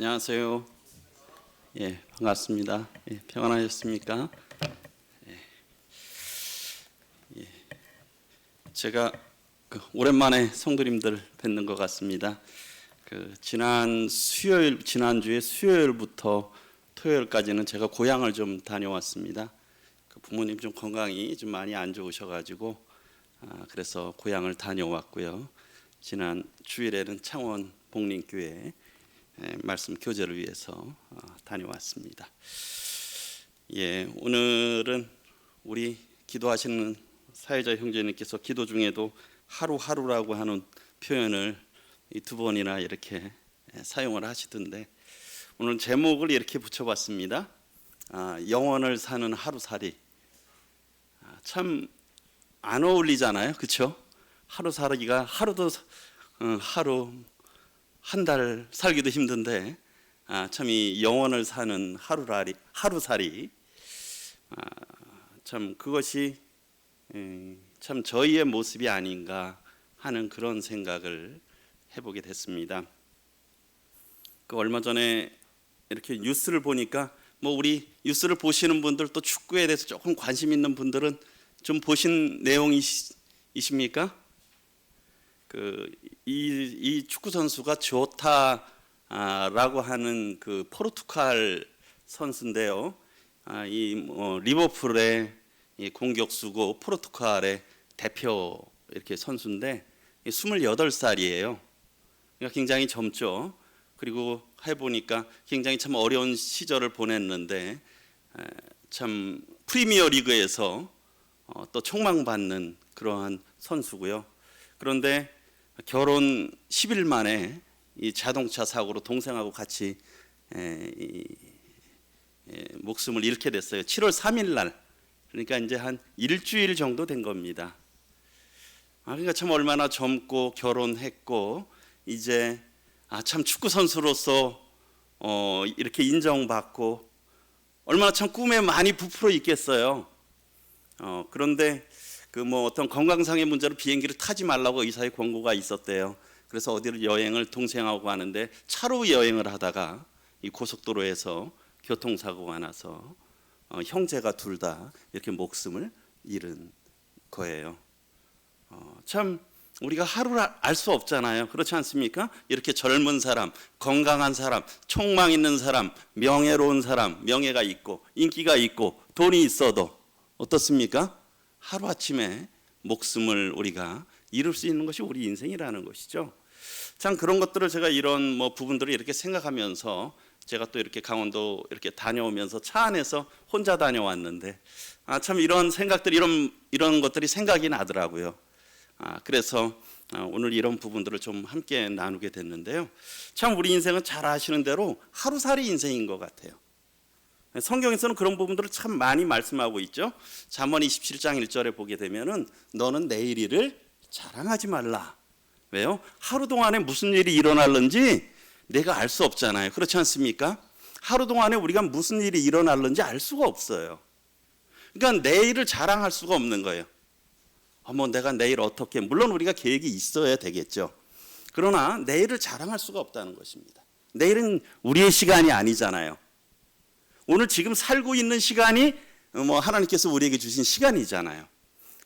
안녕하세요. 예, 반갑습니다. 예, 평안하셨습니까? 예, 제가 오랜만에 성도님들 뵙는 것 같습니다. 지난주에 수요일부터 토요일까지는 제가 고향을 좀 다녀왔습니다. 부모님 좀 건강이 좀 많이 안 좋으셔가지고 그래서 고향을 다녀왔고요. 지난 주일에는 창원 복림교회 말씀 교제를 위해서 다녀왔습니다. 예, 오늘은 우리 기도하시는 사회자 형제님께서 기도 중에도 하루하루라고 하는 표현을 이 두 번이나 이렇게 사용을 하시던데 오늘 제목을 이렇게 붙여봤습니다. 영원을 사는 하루살이. 참 안 어울리잖아요, 그렇죠? 하루살이가 하루도 하루 한 달 살기도 힘든데 참 이 영원을 사는 하루살이 참 그것이 참 저희의 모습이 아닌가 하는 그런 생각을 해보게 됐습니다. 얼마 전에 이렇게 뉴스를 보니까 우리 뉴스를 보시는 분들 또 축구에 대해서 조금 관심 있는 분들은 좀 보신 내용이십니까? 이 축구 선수가 조타라고 하는 그 포르투갈 선수인데요. 리버풀의 공격수고 포르투갈의 대표 이렇게 선수인데 28살이에요. 그러니까 굉장히 젊죠. 그리고 해보니까 굉장히 참 어려운 시절을 보냈는데 참 프리미어 리그에서 또 촉망받는 그러한 선수고요. 그런데 결혼 10일 만에 이 자동차 사고로 동생하고 같이 목숨을 잃게 됐어요. 7월 3일 날. 그러니까 이제 한 일주일 정도 된 겁니다. 그러니까 참 얼마나 젊고 결혼했고 이제 참 축구 선수로서 이렇게 인정받고 얼마나 참 꿈에 많이 부풀어 있겠어요. 그런데 어떤 건강상의 문제로 비행기를 타지 말라고 의사의 권고가 있었대요. 그래서 어디를 여행을 동생하고 가는데 차로 여행을 하다가 이 고속도로에서 교통사고가 나서 형제가 둘 다 이렇게 목숨을 잃은 거예요. 참 우리가 하루를 알 수 없잖아요. 그렇지 않습니까? 이렇게 젊은 사람, 건강한 사람, 촉망 있는 사람, 명예로운 사람, 명예가 있고 인기가 있고 돈이 있어도 어떻습니까? 하루아침에 목숨을 우리가 잃을 수 있는 것이 우리 인생이라는 것이죠. 참 그런 것들을 제가 이런 부분들을 이렇게 생각하면서 제가 또 이렇게 강원도 이렇게 다녀오면서 차 안에서 혼자 다녀왔는데 참 이런 생각들이 이런 것들이 생각이 나더라고요. 그래서 오늘 이런 부분들을 좀 함께 나누게 됐는데요. 참 우리 인생은 잘 아시는 대로 하루살이 인생인 것 같아요. 성경에서는 그런 부분들을 참 많이 말씀하고 있죠. 잠언 27장 1절에 보게 되면은 너는 내일 일을 자랑하지 말라. 왜요? 하루 동안에 무슨 일이 일어날는지 내가 알 수 없잖아요. 그렇지 않습니까? 하루 동안에 우리가 무슨 일이 일어날는지 알 수가 없어요. 그러니까 내일을 자랑할 수가 없는 거예요. 내가 내일 어떻게, 물론 우리가 계획이 있어야 되겠죠. 그러나 내일을 자랑할 수가 없다는 것입니다. 내일은 우리의 시간이 아니잖아요. 오늘 지금 살고 있는 시간이 하나님께서 우리에게 주신 시간이잖아요.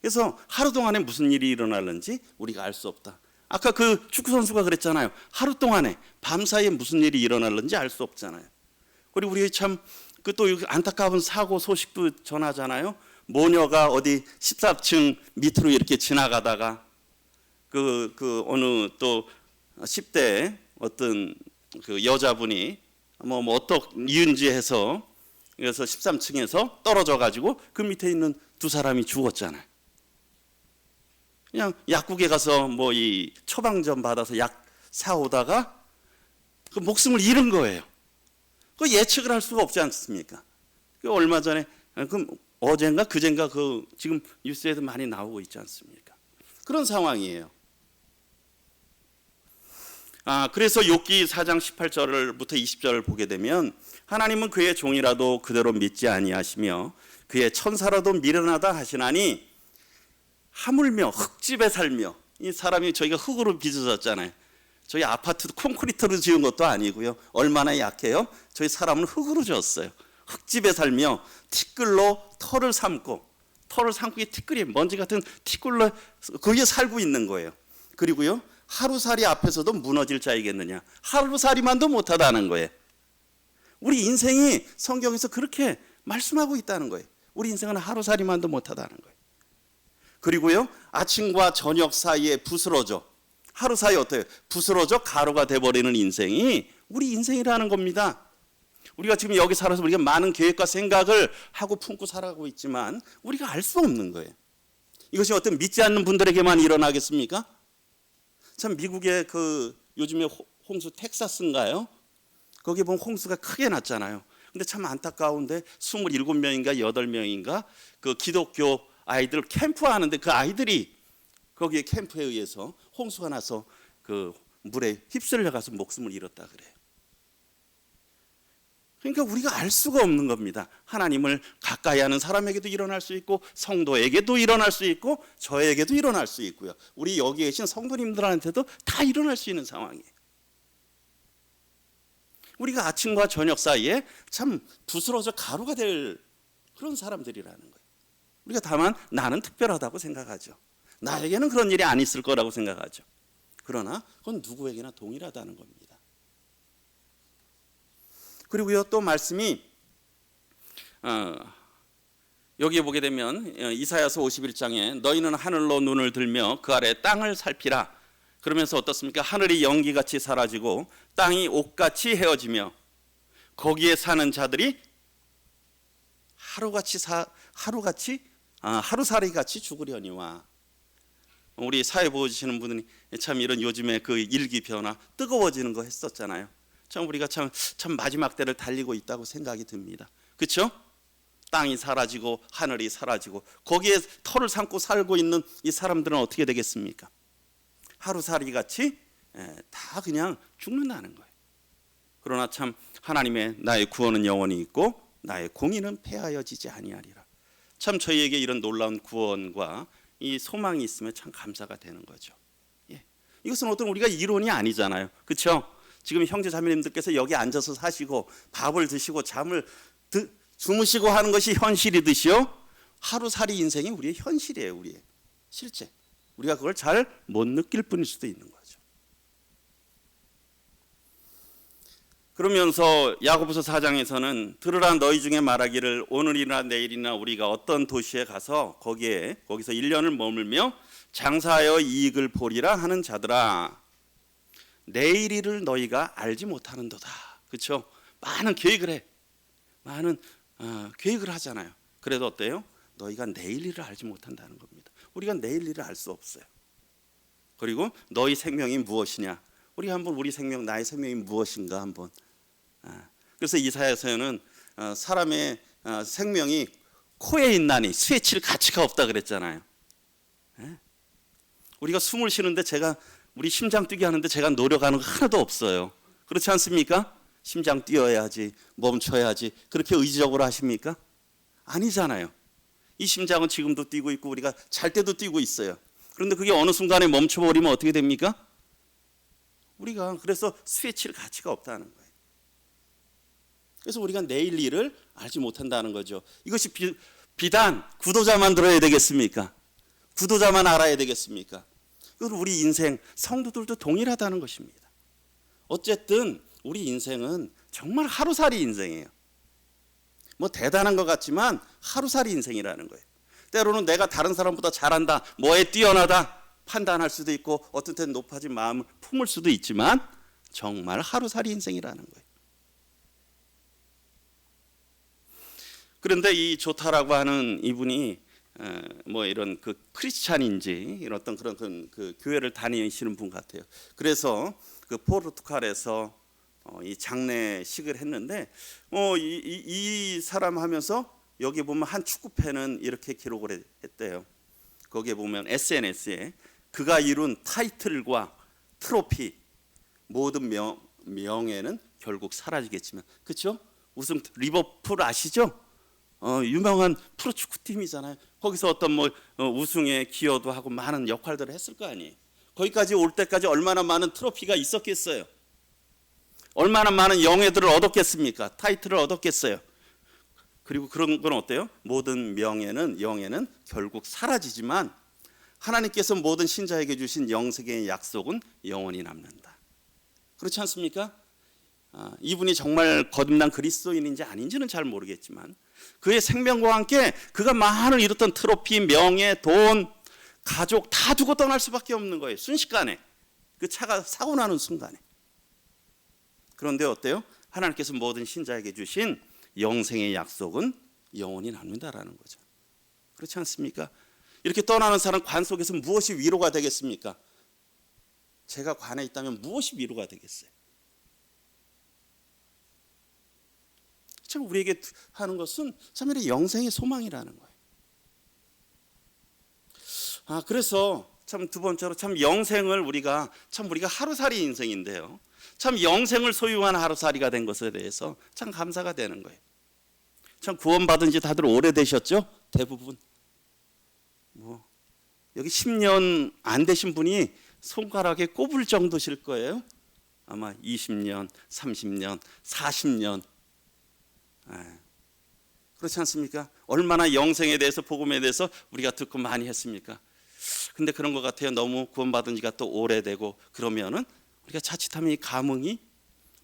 그래서 하루 동안에 무슨 일이 일어날는지 우리가 알 수 없다. 아까 그 축구 선수가 그랬잖아요. 하루 동안에 밤사이에 무슨 일이 일어날는지 알 수 없잖아요. 그리고 우리 참 또 안타까운 사고 소식도 전하잖아요. 모녀가 어디 14층 밑으로 이렇게 지나가다가 어느 또 10대 어떤 그 여자분이 어떤 이유인지 해서 그래서 13층에서 떨어져 가지고 그 밑에 있는 두 사람이 죽었잖아요. 그냥 약국에 가서 이 처방전 받아서 약 사오다가 그 목숨을 잃은 거예요. 그 예측을 할 수가 없지 않습니까? 얼마 전에 어젠가 그젠가 지금 뉴스에도 많이 나오고 있지 않습니까? 그런 상황이에요. 그래서 욥기 4장 18절부터 20절을 보게 되면 하나님은 그의 종이라도 그대로 믿지 아니하시며 그의 천사라도 미련하다 하시나니 하물며 흙집에 살며 이 사람이 저희가 흙으로 빚어졌잖아요. 저희 아파트도 콘크리트로 지은 것도 아니고요. 얼마나 약해요? 저희 사람은 흙으로 지었어요. 흙집에 살며 티끌로 털을 삶고 이 티끌이 먼지 같은 티끌로 거기에 살고 있는 거예요. 그리고요, 하루살이 앞에서도 무너질 자이겠느냐. 하루살이만도 못하다는 거예요. 우리 인생이 성경에서 그렇게 말씀하고 있다는 거예요. 우리 인생은 하루살이만도 못하다는 거예요. 그리고요, 아침과 저녁 사이에 부스러져, 하루 사이에 어때요? 부스러져 가루가 돼버리는 인생이 우리 인생이라는 겁니다. 우리가 지금 여기 살아서 우리가 많은 계획과 생각을 하고 품고 살아가고 있지만 우리가 알 수 없는 거예요. 이것이 어떤 믿지 않는 분들에게만 일어나겠습니까? 참 미국의 그 요즘에 홍수 텍사스인가요? 거기 보면 홍수가 크게 났잖아요. 근데 참 안타까운데 27명인가 8명인가 그 기독교 아이들 캠프하는데 그 아이들이 거기에 캠프에 의해서 홍수가 나서 그 물에 휩쓸려 가서 목숨을 잃었다 그래요. 그러니까 우리가 알 수가 없는 겁니다. 하나님을 가까이 하는 사람에게도 일어날 수 있고 성도에게도 일어날 수 있고 저에게도 일어날 수 있고요. 우리 여기 계신 성도님들한테도 다 일어날 수 있는 상황이에요. 우리가 아침과 저녁 사이에 참 부스러져 가루가 될 그런 사람들이라는 거예요. 우리가 다만 나는 특별하다고 생각하죠. 나에게는 그런 일이 안 있을 거라고 생각하죠. 그러나 그건 누구에게나 동일하다는 겁니다. 그리고요, 또 말씀이 여기에 보게 되면 이사야서 51장에 너희는 하늘로 눈을 들며 그 아래 땅을 살피라. 그러면서 어떻습니까? 하늘이 연기같이 사라지고 땅이 옷같이 헤어지며 거기에 사는 자들이 하루살이같이 죽으려니와. 우리 사회 보시는 분들이 참 이런 요즘에 그 일기 변화 뜨거워지는 거 했었잖아요. 참 우리가 참 마지막 때를 달리고 있다고 생각이 듭니다. 그렇죠? 땅이 사라지고 하늘이 사라지고 거기에 털을 삼고 살고 있는 이 사람들은 어떻게 되겠습니까? 하루살이같이 다 그냥 죽는다는 거예요. 그러나 참 하나님의 나의 구원은 영원히 있고 나의 공의는 폐하여지지 아니하리라. 참 저희에게 이런 놀라운 구원과 이 소망이 있으면 참 감사가 되는 거죠. 예. 이것은 어떤 우리가 이론이 아니잖아요. 그렇죠? 지금 형제 자매님들께서 여기 앉아서 사시고 밥을 드시고 잠을 주무시고 하는 것이 현실이듯이요, 하루살이 인생이 우리의 현실이에요. 우리의 실제. 우리가 그걸 잘 못 느낄 뿐일 수도 있는 거죠. 그러면서 야고보서 4장에서는 들으라 너희 중에 말하기를 오늘이나 내일이나 우리가 어떤 도시에 가서 거기서 1년을 머물며 장사하여 이익을 보리라 하는 자들아, 내일 일을 너희가 알지 못하는도다. 그렇죠? 많은 계획을 해. 많은 계획을 하잖아요. 그래도 어때요? 너희가 내일 일을 알지 못한다는 겁니다. 우리가 내일 일을 알 수 없어요. 그리고 너희 생명이 무엇이냐? 우리가 한번 우리 생명, 나의 생명이 무엇인가 한번. 그래서 이사야서에는 사람의 생명이 코에 있나니 수에 칠 가치가 없다 그랬잖아요. 우리가 숨을 쉬는데 우리 심장 뛰게 하는데 제가 노력하는 거 하나도 없어요. 그렇지 않습니까? 심장 뛰어야지, 멈춰야지, 그렇게 의지적으로 하십니까? 아니잖아요. 이 심장은 지금도 뛰고 있고 우리가 잘 때도 뛰고 있어요. 그런데 그게 어느 순간에 멈춰버리면 어떻게 됩니까? 우리가 그래서 수에 칠 가치가 없다는 거예요. 그래서 우리가 내일 일을 알지 못한다는 거죠. 이것이 비단 구도자만 들어야 되겠습니까? 구도자만 알아야 되겠습니까? 그리고 우리 인생 성도들도 동일하다는 것입니다. 어쨌든 우리 인생은 정말 하루살이 인생이에요. 뭐 대단한 것 같지만 하루살이 인생이라는 거예요. 때로는 내가 다른 사람보다 잘한다, 뭐에 뛰어나다 판단할 수도 있고 어떤 때는 높아진 마음을 품을 수도 있지만 정말 하루살이 인생이라는 거예요. 그런데 이 조타라고 하는 이분이 뭐 이런 그 크리스찬인지 이런 어떤 그런 그 교회를 다니시는 분 같아요. 그래서 그 포르투갈에서 이 장례식을 했는데 이 사람 하면서 여기 보면 한 축구팬은 이렇게 기록을 했대요. 거기에 보면 SNS에 그가 이룬 타이틀과 트로피 모든 명예는 결국 사라지겠지만, 그렇죠? 우승 리버풀 아시죠? 유명한 프로축구팀이잖아요. 거기서 어떤 우승에 기여도 하고 많은 역할들을 했을 거 아니에요. 거기까지 올 때까지 얼마나 많은 트로피가 있었겠어요. 얼마나 많은 영예들을 얻었겠습니까? 타이틀을 얻었겠어요. 그리고 그런 건 어때요? 모든 명예는 영예는 결국 사라지지만 하나님께서 모든 신자에게 주신 영생의 약속은 영원히 남는다. 그렇지 않습니까? 이분이 정말 거듭난 그리스도인인지 아닌지는 잘 모르겠지만 그의 생명과 함께 그가 많은 이뤘던 트로피, 명예, 돈, 가족 다 두고 떠날 수밖에 없는 거예요. 순식간에 그 차가 사고 나는 순간에. 그런데 어때요? 하나님께서 모든 신자에게 주신 영생의 약속은 영원히 남는다라는 거죠. 그렇지 않습니까? 이렇게 떠나는 사람 관 속에서 무엇이 위로가 되겠습니까? 제가 관에 있다면 무엇이 위로가 되겠어요? 참 우리에게 하는 것은 참 이런 영생의 소망이라는 거예요. 그래서 참 두 번째로 참 영생을 우리가 하루살이 인생인데요. 참 영생을 소유한 하루살이가 된 것에 대해서 참 감사가 되는 거예요. 참 구원받은 지 다들 오래되셨죠? 대부분. 여기 10년 안 되신 분이 손가락에 꼽을 정도실 거예요. 아마 20년, 30년, 40년. 그렇지 않습니까? 얼마나 영생에 대해서 복음에 대해서 우리가 듣고 많이 했습니까? 근데 그런 것 같아요. 너무 구원받은 지가 또 오래되고 그러면은 우리가 자칫하면 이 감흥이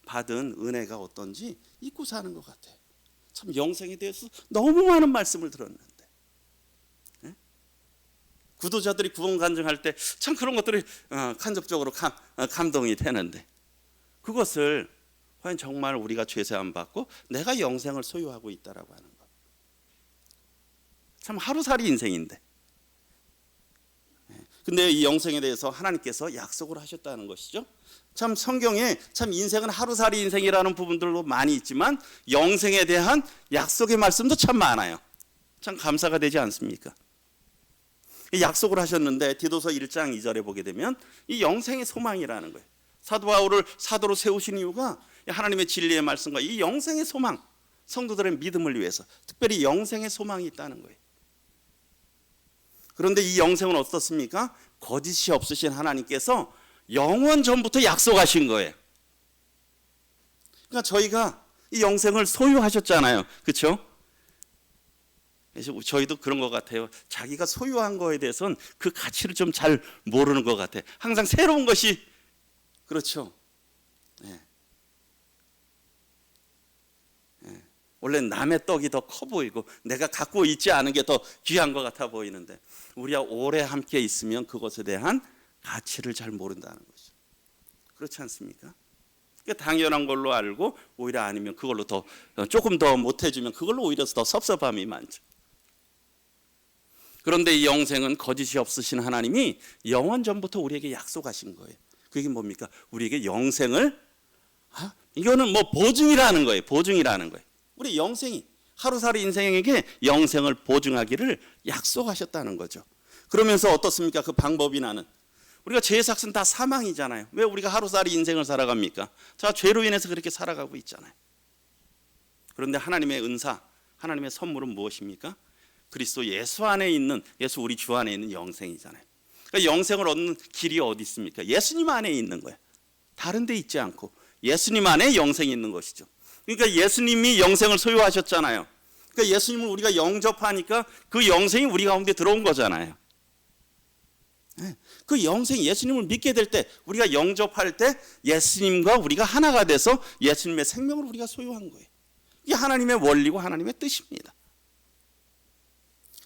받은 은혜가 어떤지 잊고 사는 것 같아요. 참 영생에 대해서 너무 많은 말씀을 들었는데 구도자들이 구원 간증할 때 참 그런 것들이 간접적으로 감동이 되는데 그것을 과연 정말 우리가 죄사함 받고 내가 영생을 소유하고 있다라고 하는 것. 참 하루살이 인생인데. 근데 이 영생에 대해서 하나님께서 약속을 하셨다는 것이죠. 참 성경에 참 인생은 하루살이 인생이라는 부분들도 많이 있지만 영생에 대한 약속의 말씀도 참 많아요. 참 감사가 되지 않습니까? 약속을 하셨는데 디도서 1장 2절에 보게 되면 이 영생의 소망이라는 거예요. 사도 바울을 사도로 세우신 이유가 하나님의 진리의 말씀과 이 영생의 소망, 성도들의 믿음을 위해서 특별히 영생의 소망이 있다는 거예요. 그런데 이 영생은 어떻습니까? 거짓이 없으신 하나님께서 영원 전부터 약속하신 거예요. 그러니까 저희가 이 영생을 소유하셨잖아요. 그렇죠? 그래서 저희도 그런 것 같아요. 자기가 소유한 거에 대해서는 그 가치를 좀 잘 모르는 것 같아요. 항상 새로운 것이 그렇죠. 원래 남의 떡이 더 커 보이고 내가 갖고 있지 않은 게 더 귀한 것 같아 보이는데 우리가 오래 함께 있으면 그것에 대한 가치를 잘 모른다는 거죠. 그렇지 않습니까? 그러니까 당연한 걸로 알고 오히려 아니면 그걸로 더 조금 더 못해주면 그걸로 오히려 더 섭섭함이 많죠. 그런데 이 영생은 거짓이 없으신 하나님이 영원 전부터 우리에게 약속하신 거예요. 그게 뭡니까? 우리에게 영생을 이거는 뭐 보증이라는 거예요. 보증이라는 거예요. 우리 영생이 하루살이 인생에게 영생을 보증하기를 약속하셨다는 거죠. 그러면서 어떻습니까? 그 방법이 나는 우리가 죄의 삭은 다 사망이잖아요. 왜 우리가 하루살이 인생을 살아갑니까? 자, 죄로 인해서 그렇게 살아가고 있잖아요. 그런데 하나님의 은사, 하나님의 선물은 무엇입니까? 그리스도 예수 안에 있는 예수 우리 주 안에 있는 영생이잖아요. 그러니까 영생을 얻는 길이 어디 있습니까? 예수님 안에 있는 거예요. 다른 데 있지 않고 예수님 안에 영생이 있는 것이죠. 그러니까 예수님이 영생을 소유하셨잖아요. 그러니까 예수님을 우리가 영접하니까 그 영생이 우리 가운데 들어온 거잖아요. 그 영생 예수님을 믿게 될 때 우리가 영접할 때 예수님과 우리가 하나가 돼서 예수님의 생명을 우리가 소유한 거예요. 이게 하나님의 원리고 하나님의 뜻입니다.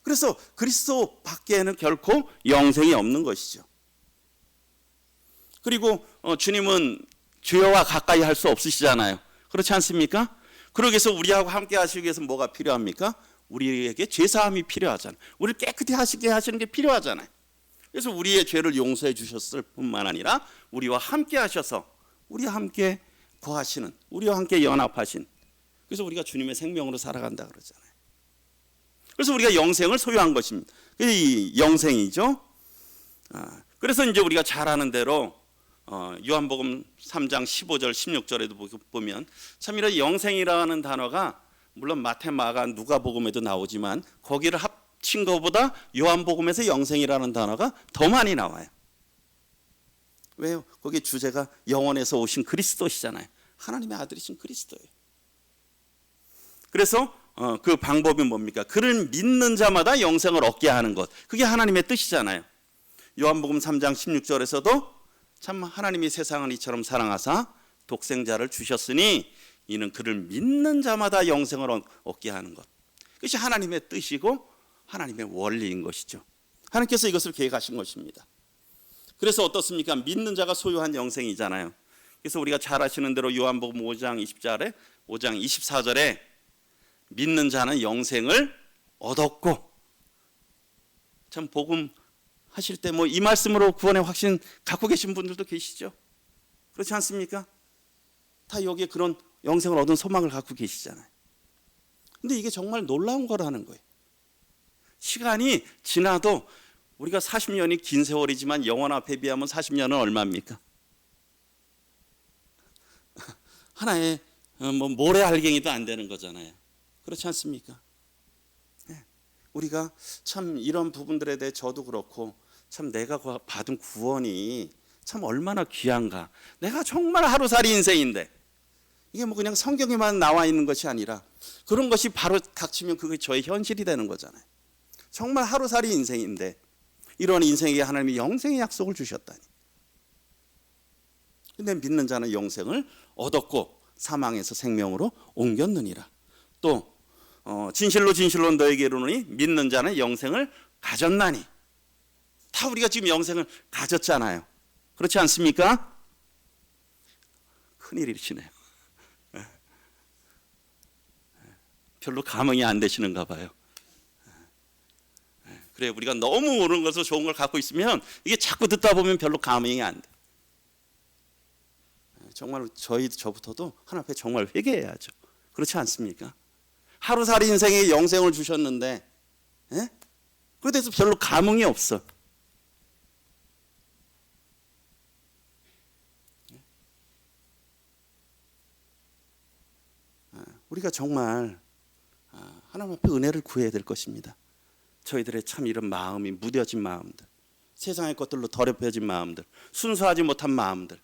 그래서 그리스도 밖에는 결코 영생이 없는 것이죠. 그리고 주님은 죄와 가까이 할 수 없으시잖아요. 그렇지 않습니까? 그러기 위해서 우리하고 함께 하시기 위해서 뭐가 필요합니까? 우리에게 죄사함이 필요하잖아요. 우리를 깨끗이 하시게 하시는 게 필요하잖아요. 그래서 우리의 죄를 용서해 주셨을 뿐만 아니라 우리와 함께 하셔서 우리와 함께 거하시는, 우리와 함께 연합하신, 그래서 우리가 주님의 생명으로 살아간다 그러잖아요. 그래서 우리가 영생을 소유한 것입니다. 이 영생이죠. 그래서 이제 우리가 잘 아는 대로 요한복음 3장 15절 16절에도 보면 참 이런 영생이라는 단어가 물론 마태, 마가, 누가복음에도 나오지만 거기를 합친 것보다 요한복음에서 영생이라는 단어가 더 많이 나와요. 왜요? 거기 주제가 영원에서 오신 그리스도시잖아요. 하나님의 아들이신 그리스도예요. 그래서 그 방법이 뭡니까? 그를 믿는 자마다 영생을 얻게 하는 것. 그게 하나님의 뜻이잖아요. 요한복음 3장 16절에서도 참 하나님이 세상을 이처럼 사랑하사 독생자를 주셨으니 이는 그를 믿는 자마다 영생을 얻게 하는 것. 그것이 하나님의 뜻이고 하나님의 원리인 것이죠. 하나님께서 이것을 계획하신 것입니다. 그래서 어떻습니까? 믿는 자가 소유한 영생이잖아요. 그래서 우리가 잘 아시는 대로 요한복음 5장 24절에 믿는 자는 영생을 얻었고, 참 복음 하실 때 이 말씀으로 구원의 확신 갖고 계신 분들도 계시죠. 그렇지 않습니까? 다 여기에 그런 영생을 얻은 소망을 갖고 계시잖아요. 근데 이게 정말 놀라운 거라는 거예요. 시간이 지나도 우리가 40년이 긴 세월이지만 영원 앞에 비하면 40년은 얼마입니까? 하나의 모래알갱이도 안 되는 거잖아요. 그렇지 않습니까? 우리가 참 이런 부분들에 대해 저도 그렇고 참 내가 받은 구원이 참 얼마나 귀한가. 내가 정말 하루살이 인생인데 이게 그냥 성경에만 나와 있는 것이 아니라 그런 것이 바로 닥치면 그게 저의 현실이 되는 거잖아요. 정말 하루살이 인생인데 이런 인생에게 하나님이 영생의 약속을 주셨다니. 근데 믿는 자는 영생을 얻었고 사망에서 생명으로 옮겼느니라. 또 진실로 진실로 너에게 이르노니 믿는 자는 영생을 가졌나니. 다 우리가 지금 영생을 가졌잖아요. 그렇지 않습니까? 큰일이시네요. 별로 감흥이 안 되시는가 봐요. 그래, 우리가 너무 모르는 것을 좋은 걸 갖고 있으면 이게 자꾸 듣다 보면 별로 감흥이 안 돼. 정말 저부터도 하나님 앞에 정말 회개해야죠. 그렇지 않습니까? 하루살이 인생에 영생을 주셨는데 그에 대해서 별로 감흥이 없어. 우리가 정말 하나님 앞에 은혜를 구해야 될 것입니다. 저희들의 참 이런 마음이 무뎌진 마음들, 세상의 것들로 더럽혀진 마음들, 순수하지 못한 마음들.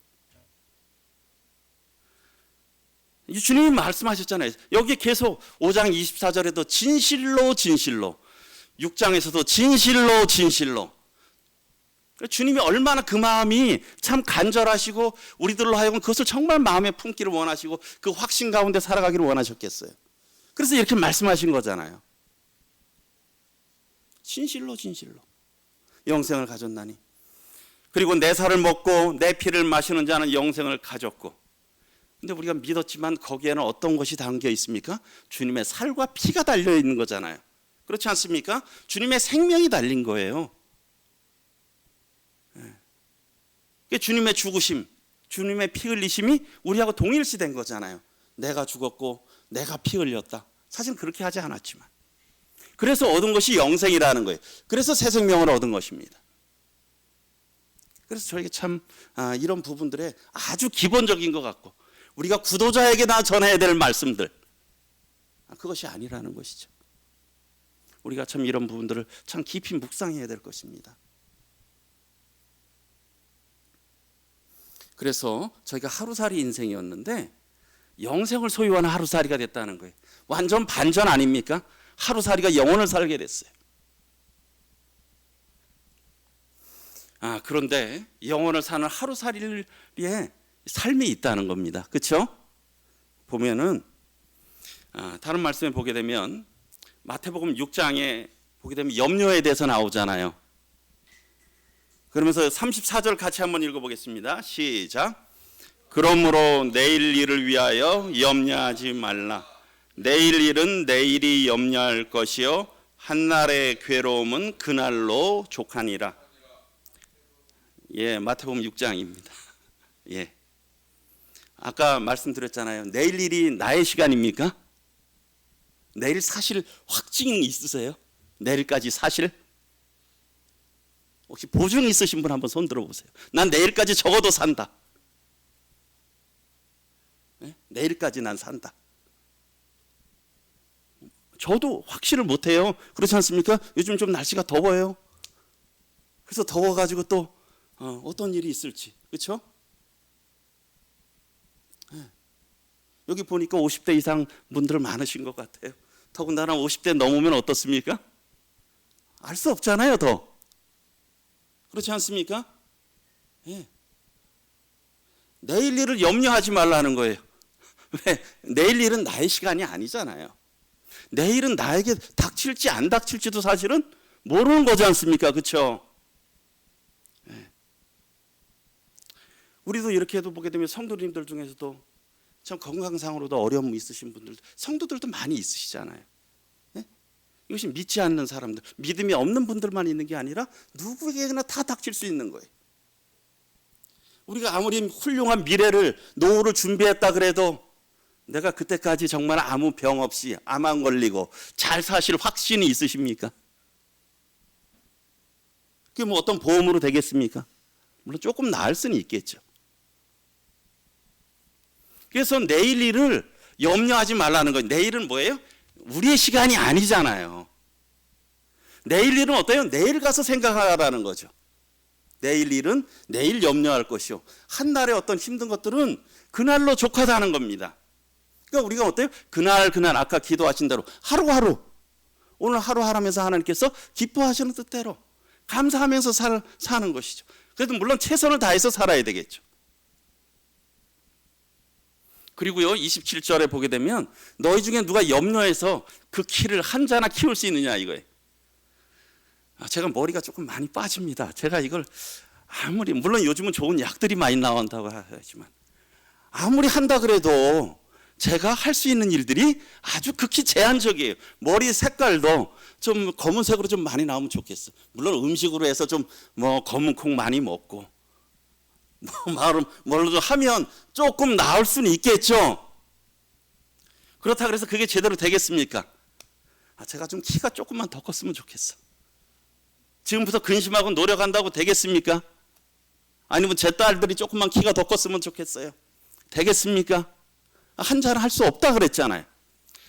주님이 말씀하셨잖아요. 여기 계속 5장 24절에도 진실로 진실로, 6장에서도 진실로 진실로. 주님이 얼마나 그 마음이 참 간절하시고 우리들로 하여금 그것을 정말 마음에 품기를 원하시고 그 확신 가운데 살아가기를 원하셨겠어요. 그래서 이렇게 말씀하신 거잖아요. 진실로 진실로 영생을 가졌나니. 그리고 내 살을 먹고 내 피를 마시는 자는 영생을 가졌고. 근데 우리가 믿었지만 거기에는 어떤 것이 담겨 있습니까? 주님의 살과 피가 달려 있는 거잖아요. 그렇지 않습니까? 주님의 생명이 달린 거예요. 주님의 죽으심, 주님의 피 흘리심이 우리하고 동일시된 거잖아요. 내가 죽었고 내가 피 흘렸다. 사실 그렇게 하지 않았지만. 그래서 얻은 것이 영생이라는 거예요. 그래서 새 생명을 얻은 것입니다. 그래서 저에게 참 이런 부분들에 아주 기본적인 것 같고 우리가 구도자에게나 전해야 될 말씀들, 그것이 아니라는 것이죠. 우리가 참 이런 부분들을 참 깊이 묵상해야 될 것입니다. 그래서 저희가 하루살이 인생이었는데 영생을 소유하는 하루살이가 됐다는 거예요. 완전 반전 아닙니까? 하루살이가 영혼을 살게 됐어요. 그런데 영혼을 사는 하루살이의 삶이 있다는 겁니다. 그렇죠? 보면은 다른 말씀에 보게 되면 마태복음 6장에 보게 되면 염려에 대해서 나오잖아요. 그러면서 34절 같이 한번 읽어보겠습니다. 시작. 그러므로 내일 일을 위하여 염려하지 말라. 내일 일은 내일이 염려할 것이요 한날의 괴로움은 그날로 족하니라. 마태복음 6장입니다. 아까 말씀드렸잖아요. 내일 일이 나의 시간입니까? 내일 사실 확증이 있으세요? 내일까지 사실? 혹시 보증 있으신 분 한번 손 들어보세요. 난 내일까지 적어도 산다. 내일까지 난 산다. 저도 확신을 못해요. 그렇지 않습니까? 요즘 좀 날씨가 더워요. 그래서 더워가지고 또 어떤 일이 있을지. 그렇죠? 여기 보니까 50대 이상 분들 많으신 것 같아요. 더군다나 50대 넘으면 어떻습니까? 알 수 없잖아요, 더. 그렇지 않습니까? 예. 내일 일을 염려하지 말라는 거예요. 왜? 내일 일은 나의 시간이 아니잖아요. 내일은 나에게 닥칠지 안 닥칠지도 사실은 모르는 거지 않습니까? 그렇죠? 예. 우리도 이렇게 해도 보게 되면 성도님들 중에서도 참 건강상으로도 어려움 있으신 분들, 성도들도 많이 있으시잖아요. 예? 이것이 믿지 않는 사람들, 믿음이 없는 분들만 있는 게 아니라 누구에게나 다 닥칠 수 있는 거예요. 우리가 아무리 훌륭한 미래를, 노후를 준비했다 그래도 내가 그때까지 정말 아무 병 없이 암 안 걸리고 잘 사실 확신이 있으십니까? 그게 뭐 어떤 보험으로 되겠습니까? 물론 조금 나을 수는 있겠죠. 그래서 내일 일을 염려하지 말라는 거예요. 내일은 뭐예요? 우리의 시간이 아니잖아요. 내일 일은 어때요? 내일 가서 생각하라는 거죠. 내일 일은 내일 염려할 것이요. 한날의 어떤 힘든 것들은 그날로 족하다는 겁니다. 그러니까 우리가 어때요? 그날 아까 기도하신 대로 하루하루, 오늘 하루하루 하면서 하나님께서 기뻐하시는 뜻대로 감사하면서 사는 것이죠. 그래도 물론 최선을 다해서 살아야 되겠죠. 그리고요 27절에 보게 되면 너희 중에 누가 염려해서 그 키를 한 자나 키울 수 있느냐 이거예요. 제가 머리가 조금 많이 빠집니다. 제가 이걸 아무리 물론 요즘은 좋은 약들이 많이 나온다고 하지만 아무리 한다 그래도 제가 할 수 있는 일들이 아주 극히 제한적이에요. 머리 색깔도 좀 검은색으로 좀 많이 나오면 좋겠어. 물론 음식으로 해서 좀 뭐 검은 콩 많이 먹고 뭘로 좀 하면 조금 나을 수는 있겠죠. 그렇다 그래서 그게 제대로 되겠습니까? 제가 좀 키가 조금만 더 컸으면 좋겠어. 지금부터 근심하고 노력한다고 되겠습니까? 아니면 제 딸들이 조금만 키가 더 컸으면 좋겠어요. 되겠습니까? 한 자는 할 수 없다 그랬잖아요.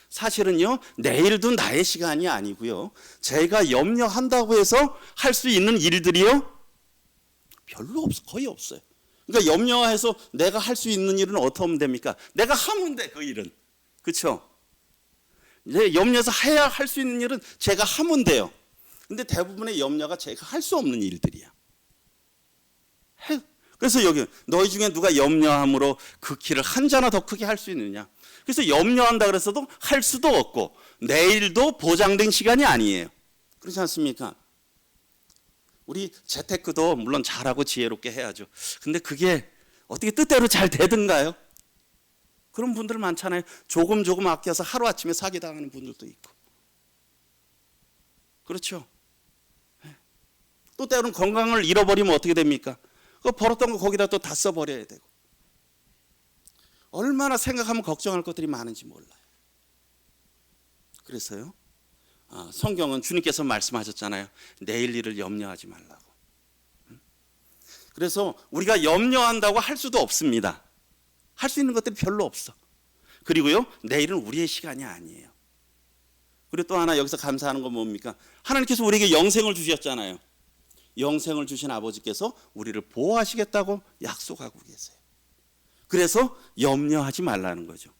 사실은요 내일도 나의 시간이 아니고요 제가 염려한다고 해서 할 수 있는 일들이요 별로 없어, 거의 없어요. 그러니까 염려해서 내가 할 수 있는 일은 어떻게 하면 됩니까? 내가 하면 돼, 그 일은. 그렇죠? 이제 염려해서 해야 할 수 있는 일은 제가 하면 돼요. 근데 대부분의 염려가 제가 할 수 없는 일들이야. 그래서 여기 너희 중에 누가 염려함으로 그 키를 한 자나 더 크게 할 수 있느냐. 그래서 염려한다 그래서도 할 수도 없고 내일도 보장된 시간이 아니에요. 그렇지 않습니까? 우리 재테크도 물론 잘하고 지혜롭게 해야죠. 근데 그게 어떻게 뜻대로 잘 되든가요? 그런 분들 많잖아요. 조금 아껴서 하루아침에 사기당하는 분들도 있고. 그렇죠? 또 때로는 건강을 잃어버리면 어떻게 됩니까? 그 벌었던 거 거기다 또 다 써버려야 되고. 얼마나 생각하면 걱정할 것들이 많은지 몰라요. 그래서요 성경은 주님께서 말씀하셨잖아요. 내일 일을 염려하지 말라고. 그래서 우리가 염려한다고 할 수도 없습니다. 할 수 있는 것들이 별로 없어. 그리고요 내일은 우리의 시간이 아니에요. 그리고 또 하나 여기서 감사하는 건 뭡니까? 하나님께서 우리에게 영생을 주셨잖아요. 영생을 주신 아버지께서 우리를 보호하시겠다고 약속하고 계세요. 그래서 염려하지 말라는 거죠.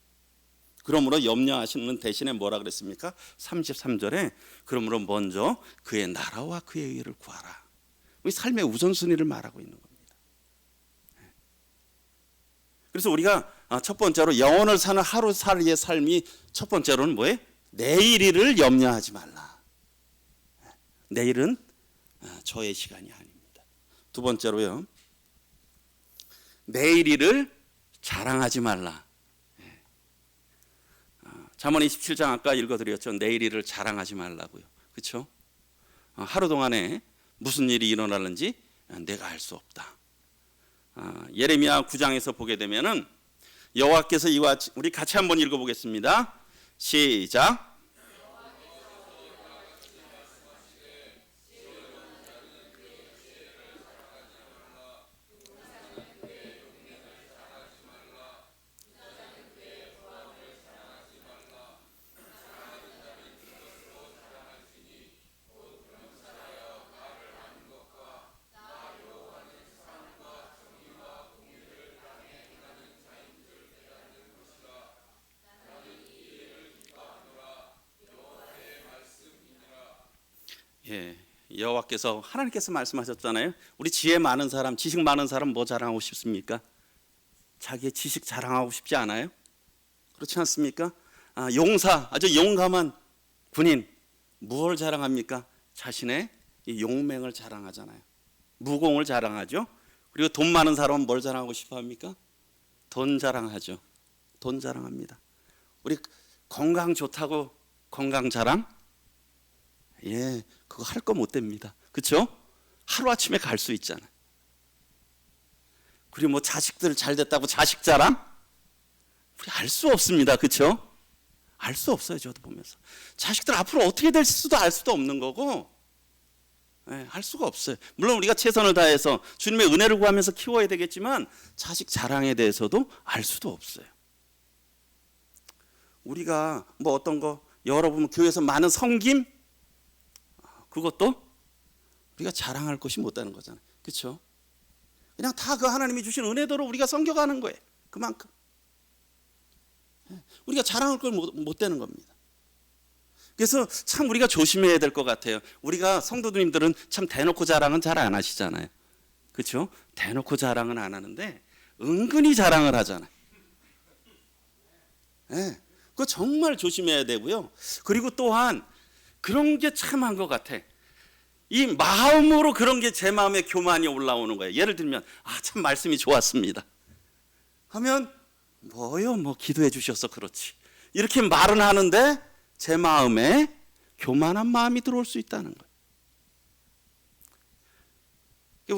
그러므로 염려하시는 대신에 뭐라 그랬습니까? 33절에 그러므로 먼저 그의 나라와 그의 의를 구하라. 우리 삶의 우선순위를 말하고 있는 겁니다. 그래서 우리가 첫 번째로 영혼을 사는 하루살이의 삶이 첫 번째로는 뭐예요? 내일 일을 염려하지 말라. 내일은 저의 시간이 아닙니다. 두 번째로요 내일 일을 자랑하지 말라. 잠언 27장 아까 읽어드렸죠. 내일 일을 자랑하지 말라고요. 그렇죠? 하루 동안에 무슨 일이 일어나는지 내가 알 수 없다. 예레미야 9장에서 보게 되면은 여호와께서 이와 우리 같이 한번 읽어보겠습니다. 시작. 예, 여호와께서 하나님께서 말씀하셨잖아요. 우리 지혜 많은 사람, 지식 많은 사람 뭐 자랑하고 싶습니까? 자기의 지식 자랑하고 싶지 않아요? 그렇지 않습니까? 용사, 아주 용감한 군인 무엇을 자랑합니까? 자신의 이 용맹을 자랑하잖아요. 무공을 자랑하죠. 그리고 돈 많은 사람은 뭘 자랑하고 싶어 합니까? 돈 자랑하죠. 돈 자랑합니다. 우리 건강 좋다고 건강 자랑? 예, 그거 할 거 못 됩니다. 그렇죠? 하루아침에 갈 수 있잖아요. 그리고 뭐 자식들 잘 됐다고 자식 자랑? 우리 알 수 없습니다. 그렇죠? 알 수 없어요. 저도 보면서 자식들 앞으로 어떻게 될 수도 알 수도 없는 거고, 예, 할 수가 없어요. 물론 우리가 최선을 다해서 주님의 은혜를 구하면서 키워야 되겠지만 자식 자랑에 대해서도 알 수도 없어요. 우리가 뭐 어떤 거 여러분 교회에서 많은 섬김, 그것도 우리가 자랑할 것이 못되는 거잖아요. 그렇죠? 그냥 다 그 하나님이 주신 은혜대로 우리가 섬겨가는 거예요. 그만큼 우리가 자랑할 걸 못 되는 겁니다. 그래서 참 우리가 조심해야 될 것 같아요. 우리가 성도님들은 참 대놓고 자랑은 잘 안 하시잖아요. 그렇죠? 대놓고 자랑은 안 하는데 은근히 자랑을 하잖아요. 네, 그거 정말 조심해야 되고요. 그리고 또한 그런 게 참한 것 같아. 이 마음으로 그런 게 제 마음에 교만이 올라오는 거예요. 예를 들면 참 말씀이 좋았습니다 하면 뭐요? 뭐 기도해 주셔서 그렇지. 이렇게 말은 하는데 제 마음에 교만한 마음이 들어올 수 있다는 거예요.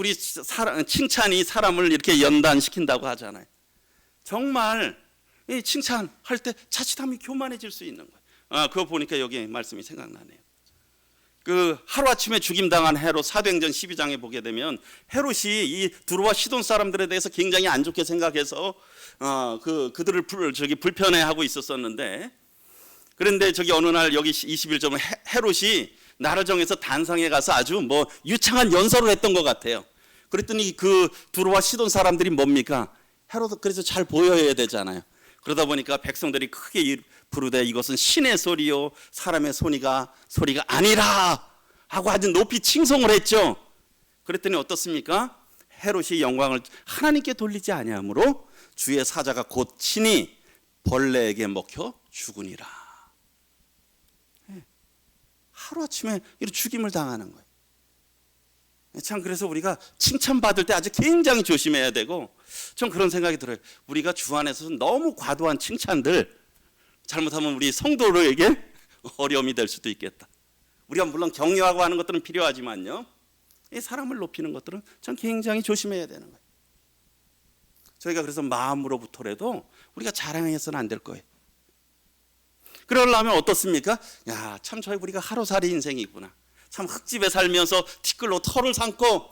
우리 칭찬이 사람을 이렇게 연단시킨다고 하잖아요. 정말 이 칭찬할 때 자칫하면 교만해질 수 있는 거예요. 그거 보니까 여기 말씀이 생각나네요. 그 하루아침에 죽임당한 헤롯, 사도행전 12장에 보게 되면 헤롯이 이 두로와 시돈 사람들에 대해서 굉장히 안 좋게 생각해서 그들을 불편해하고 있었었는데, 그런데 저기 어느 날 여기 21절 헤롯이 날을 정해서 단상에 가서 아주 뭐 유창한 연설을 했던 것 같아요. 그랬더니 그 두로와 시돈 사람들이 뭡니까? 헤롯 그래서 잘 보여야 되잖아요. 그러다 보니까 백성들이 크게 부르되 이것은 신의 소리요 사람의 소리가 아니라 하고 아주 높이 칭송을 했죠. 그랬더니 어떻습니까? 헤롯이 영광을 하나님께 돌리지 아니하므로 주의 사자가 곧 친히 벌레에게 먹혀 죽으니라. 하루아침에 이렇게 죽임을 당하는 거예요. 참 그래서 우리가 칭찬받을 때 아주 굉장히 조심해야 되고, 전 그런 생각이 들어요. 우리가 주 안에서 너무 과도한 칭찬들 잘못하면 우리 성도들에게 어려움이 될 수도 있겠다. 우리가 물론 격려하고 하는 것들은 필요하지만요, 이 사람을 높이는 것들은 참 굉장히 조심해야 되는 거예요. 저희가 그래서 마음으로부터라도 우리가 자랑해서는 안 될 거예요. 그러려면 어떻습니까? 야, 참 우리가 하루살이 인생이구나. 참 흙집에 살면서 티끌로 털을 삼고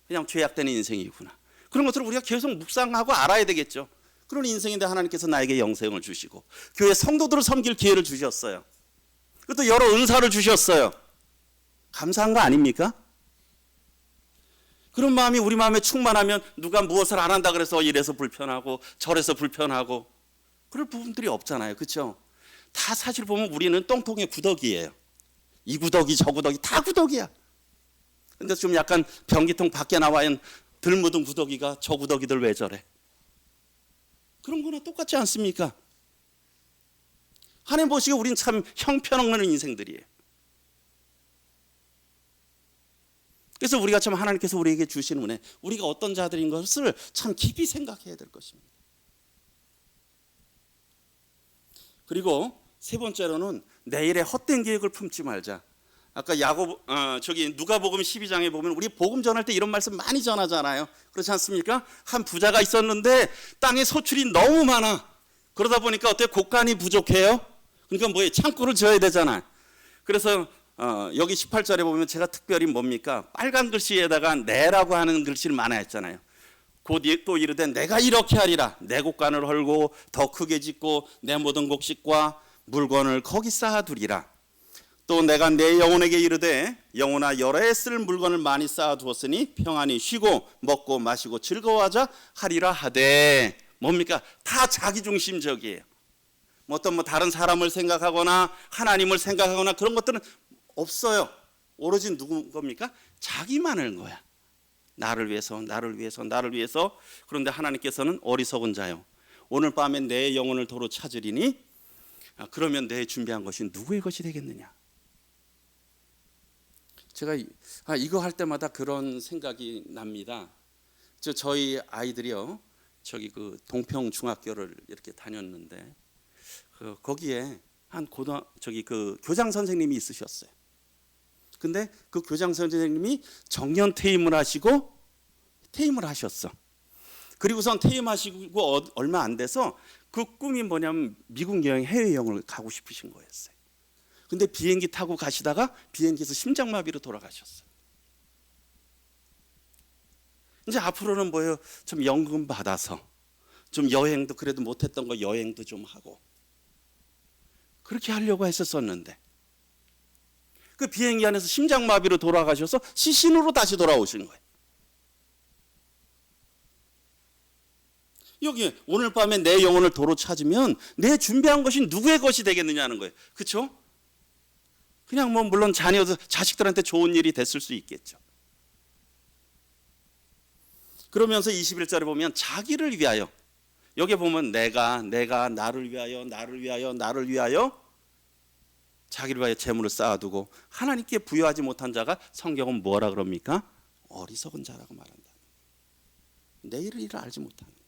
그냥 죄악되는 인생이구나. 그런 것들을 우리가 계속 묵상하고 알아야 되겠죠. 그런 인생인데 하나님께서 나에게 영생을 주시고 교회 성도들을 섬길 기회를 주셨어요. 그것도 여러 은사를 주셨어요. 감사한 거 아닙니까? 그런 마음이 우리 마음에 충만하면 누가 무엇을 안 한다 그래서 이래서 불편하고 저래서 불편하고 그럴 부분들이 없잖아요. 그렇죠? 다 사실 보면 우리는 똥통의 구더기예요. 이 구더기 저 구더기 다 구더기야. 근데 좀 약간 변기통 밖에 나와 있는 들 묻은 구더기가 저 구더기들 왜 저래? 그런 거나 똑같지 않습니까? 하나님 보시기에 우리는 참 형편없는 인생들이에요. 그래서 우리가 참 하나님께서 우리에게 주신 은혜, 우리가 어떤 자들인 것을 참 깊이 생각해야 될 것입니다. 그리고 세 번째로는 내일의 헛된 계획을 품지 말자. 아까 누가복음 12장에 보면 우리 복음 전할 때 이런 말씀 많이 전하잖아요. 그렇지 않습니까? 한 부자가 있었는데 땅에 소출이 너무 많아. 그러다 보니까 어때요? 곡간이 부족해요. 그러니까 뭐예요? 창고를 지어야 되잖아요. 그래서 여기 18절에 보면 제가 특별히 뭡니까? 빨간 글씨에다가 내라고 하는 글씨를 많이 했잖아요. 곧 또 이르되 내가 이렇게 하리라. 내 곡간을 헐고 더 크게 짓고 내 모든 곡식과 물건을 거기 쌓아두리라. 또 내가 내 영혼에게 이르되 영혼아 여러 해 쓸 물건을 많이 쌓아두었으니 평안히 쉬고 먹고 마시고 즐거워하자 하리라 하되, 뭡니까? 다 자기중심적이에요. 어떤 다른 사람을 생각하거나 하나님을 생각하거나 그런 것들은 없어요. 오로지 누구 겁니까? 자기만을 거야. 나를 위해서, 나를 위해서, 나를 위해서. 그런데 하나님께서는 어리석은 자요, 오늘 밤에 내 영혼을 도로 찾으리니 그러면 내 준비한 것이 누구의 것이 되겠느냐. 제가 이거 할 때마다 그런 생각이 납니다. 저희 아이들이요, 저기 그 동평 중학교를 이렇게 다녔는데 거기에 한 저기 그 교장 선생님이 있으셨어요. 근데 그 교장 선생님이 정년 퇴임을 하셨어. 그리고선 퇴임하시고 얼마 안 돼서 그 꿈이 뭐냐면 미국 여행, 해외여행을 가고 싶으신 거였어요. 근데 비행기 타고 가시다가 비행기에서 심장마비로 돌아가셨어요. 이제 앞으로는 뭐예요? 좀 연금 받아서 좀 여행도, 그래도 못했던 거 여행도 좀 하고 그렇게 하려고 했었는데 그 비행기 안에서 심장마비로 돌아가셔서 시신으로 다시 돌아오신 거예요. 여기 오늘 밤에 내 영혼을 도로 찾으면 내 준비한 것이 누구의 것이 되겠느냐는 거예요. 그렇죠? 그냥 뭐 물론 자식들한테 좋은 일이 됐을 수 있겠죠. 그러면서 21절에 보면 자기를 위하여, 여기 보면 내가 나를 위하여, 나를 위하여, 나를 위하여, 자기를 위하여 재물을 쌓아두고 하나님께 부여하지 못한 자가 성경은 뭐라 그럽니까? 어리석은 자라고 말한다. 내일을 일을 알지 못하는데,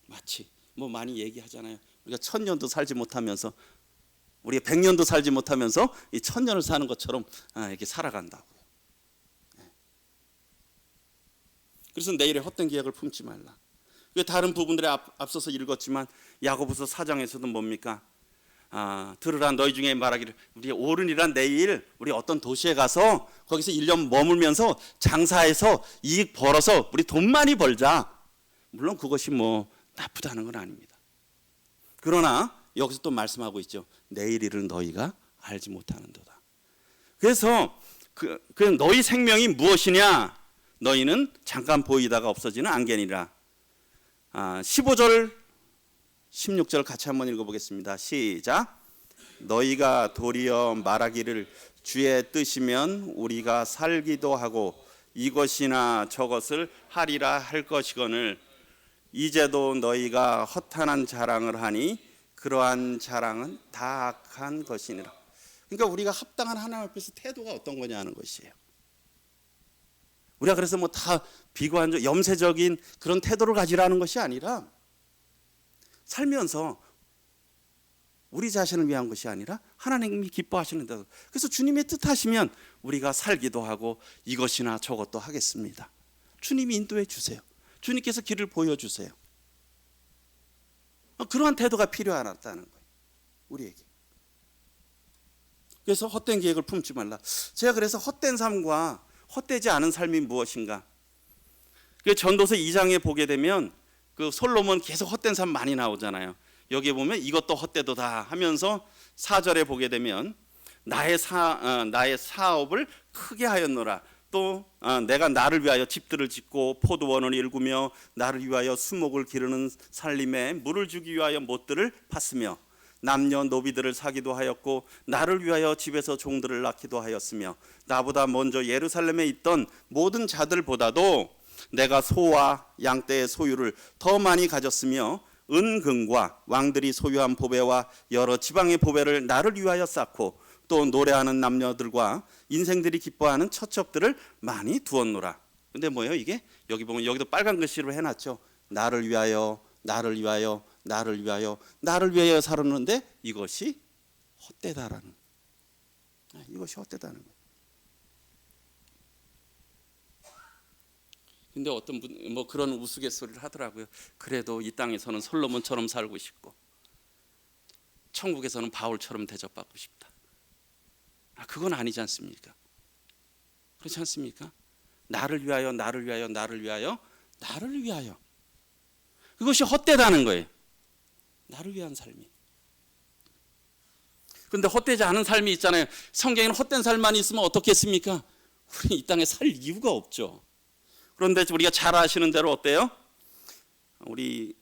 마치 뭐 많이 얘기하잖아요. 우리가 1000년도 살지 못하면서, 우리가 100년도 살지 못하면서 이 1000년을 사는 것처럼 이렇게 살아간다고요. 그래서 내일의 헛된 계약을 품지 말라. 다른 부분들에 앞서서 읽었지만 야고보서 4장에서도 뭡니까? 들으라, 너희 중에 말하기를 우리 오른이란 내일 우리 어떤 도시에 가서 거기서 1년 머물면서 장사해서 이익 벌어서 우리 돈 많이 벌자. 물론 그것이 뭐 나쁘다는 건 아닙니다. 그러나 여기서 또 말씀하고 있죠. 내일 일을 너희가 알지 못하는도다. 그래서 그 너희 생명이 무엇이냐? 너희는 잠깐 보이다가 없어지는 안개니라. 15절 16절 같이 한번 읽어보겠습니다. 시작. 너희가 도리어 말하기를 주의 뜻이면 우리가 살기도 하고 이것이나 저것을 하리라 할 것이거늘 이제도 너희가 허탄한 자랑을 하니 그러한 자랑은 다 악한 것이니라. 그러니까 우리가 합당한 하나님 앞에서 태도가 어떤 거냐는 것이에요. 우리가 그래서 뭐 다 비관적, 염세적인 그런 태도를 가지라는 것이 아니라 살면서 우리 자신을 위한 것이 아니라 하나님이 기뻐하시는 대로, 그래서 주님의 뜻하시면 우리가 살기도 하고 이것이나 저것도 하겠습니다. 주님이 인도해 주세요. 주님께서 길을 보여주세요. 그러한 태도가 필요하다는 거예요, 우리에게. 그래서 헛된 계획을 품지 말라. 제가 그래서 헛된 삶과 헛되지 않은 삶이 무엇인가? 전도서 2장에 보게 되면 그 솔로몬 계속 헛된 삶 많이 나오잖아요. 여기 보면 이것도 헛되도다 하면서 4절에 보게 되면 나의 사업을 크게 하였노라. 또 내가 나를 위하여 집들을 짓고 포도원을 일구며 나를 위하여 수목을 기르는 살림에 물을 주기 위하여 못들을 팠으며 남녀 노비들을 사기도 하였고 나를 위하여 집에서 종들을 낳기도 하였으며 나보다 먼저 예루살렘에 있던 모든 자들보다도 내가 소와 양떼의 소유를 더 많이 가졌으며 은금과 왕들이 소유한 보배와 여러 지방의 보배를 나를 위하여 쌓고 또 노래하는 남녀들과 인생들이 기뻐하는 처첩들을 많이 두었노라. 근데 뭐예요 이게? 여기 보면 여기도 빨간 글씨로 해놨죠. 나를 위하여, 나를 위하여, 나를 위하여, 나를 위하여 살았는데 이것이 헛되다라는, 이것이 헛되다는 거예요. 근데 어떤 분 뭐 그런 우스갯소리를 하더라고요. 그래도 이 땅에서는 솔로몬처럼 살고 싶고 천국에서는 바울처럼 대접받고 싶다. 그건 아니지 않습니까? 그렇지 않습니까? 나를 위하여, 나를 위하여, 나를 위하여, 나를 위하여. 그것이 헛되다는 거예요. 나를 위한 삶이. 그런데 헛되지 않은 삶이 있잖아요. 성경에는 헛된 삶만 있으면 어떻겠습니까? 우리 이 땅에 살 이유가 없죠. 그런데 우리가 잘 아시는 대로 어때요? 우리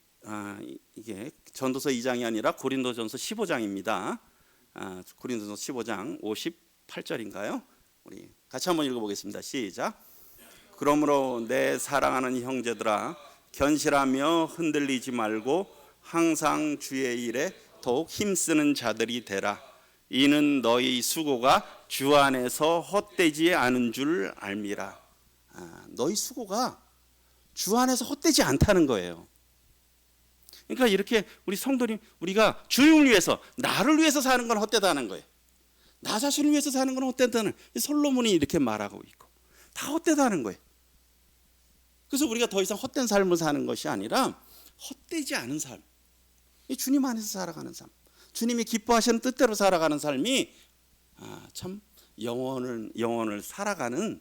이게 전도서 2장이 아니라 고린도전서 15장입니다. 고린도전서 15장 58절인가요? 우리 같이 한번 읽어보겠습니다. 시작. 그러므로 내 사랑하는 형제들아, 견실하며 흔들리지 말고 항상 주의 일에 더욱 힘쓰는 자들이 되라. 이는 너희 수고가 주 안에서 헛되지 않은 줄 알미라. 너희 수고가 주 안에서 헛되지 않다는 거예요. 그러니까 이렇게 우리 성도님, 우리가 주님을 위해서, 나를 위해서 사는 건 헛되다는 거예요. 나 자신을 위해서 사는 건 헛되다는, 솔로몬이 이렇게 말하고 있고 다 헛되다는 거예요. 그래서 우리가 더 이상 헛된 삶을 사는 것이 아니라 헛되지 않은 삶, 주님 안에서 살아가는 삶, 주님이 기뻐하시는 뜻대로 살아가는 삶이 참 영혼을 살아가는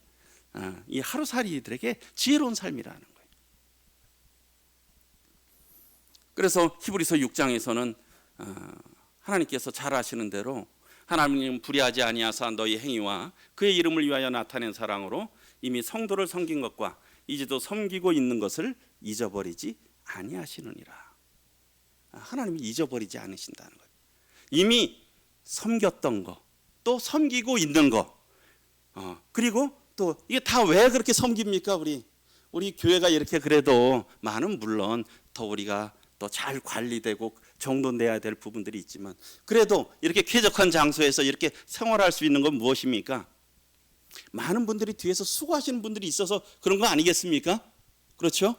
이 하루살이들에게 지혜로운 삶이라는 거예요. 그래서 히브리서 6장에서는 하나님께서 잘 아시는 대로 하나님은 불의하지 아니하사 너희 행위와 그의 이름을 위하여 나타낸 사랑으로 이미 성도를 섬긴 것과 이제도 섬기고 있는 것을 잊어버리지 아니하시느니라. 하나님이 잊어버리지 않으신다는 거예요. 이미 섬겼던 거, 또 섬기고 있는 거, 그리고 또 이게 다 왜 그렇게 섬깁니까? 우리 교회가 이렇게 그래도 많은, 물론 더 우리가 더 잘 관리되고 정돈돼야 될 부분들이 있지만, 그래도 이렇게 쾌적한 장소에서 이렇게 생활할 수 있는 건 무엇입니까? 많은 분들이 뒤에서 수고하시는 분들이 있어서 그런 거 아니겠습니까? 그렇죠?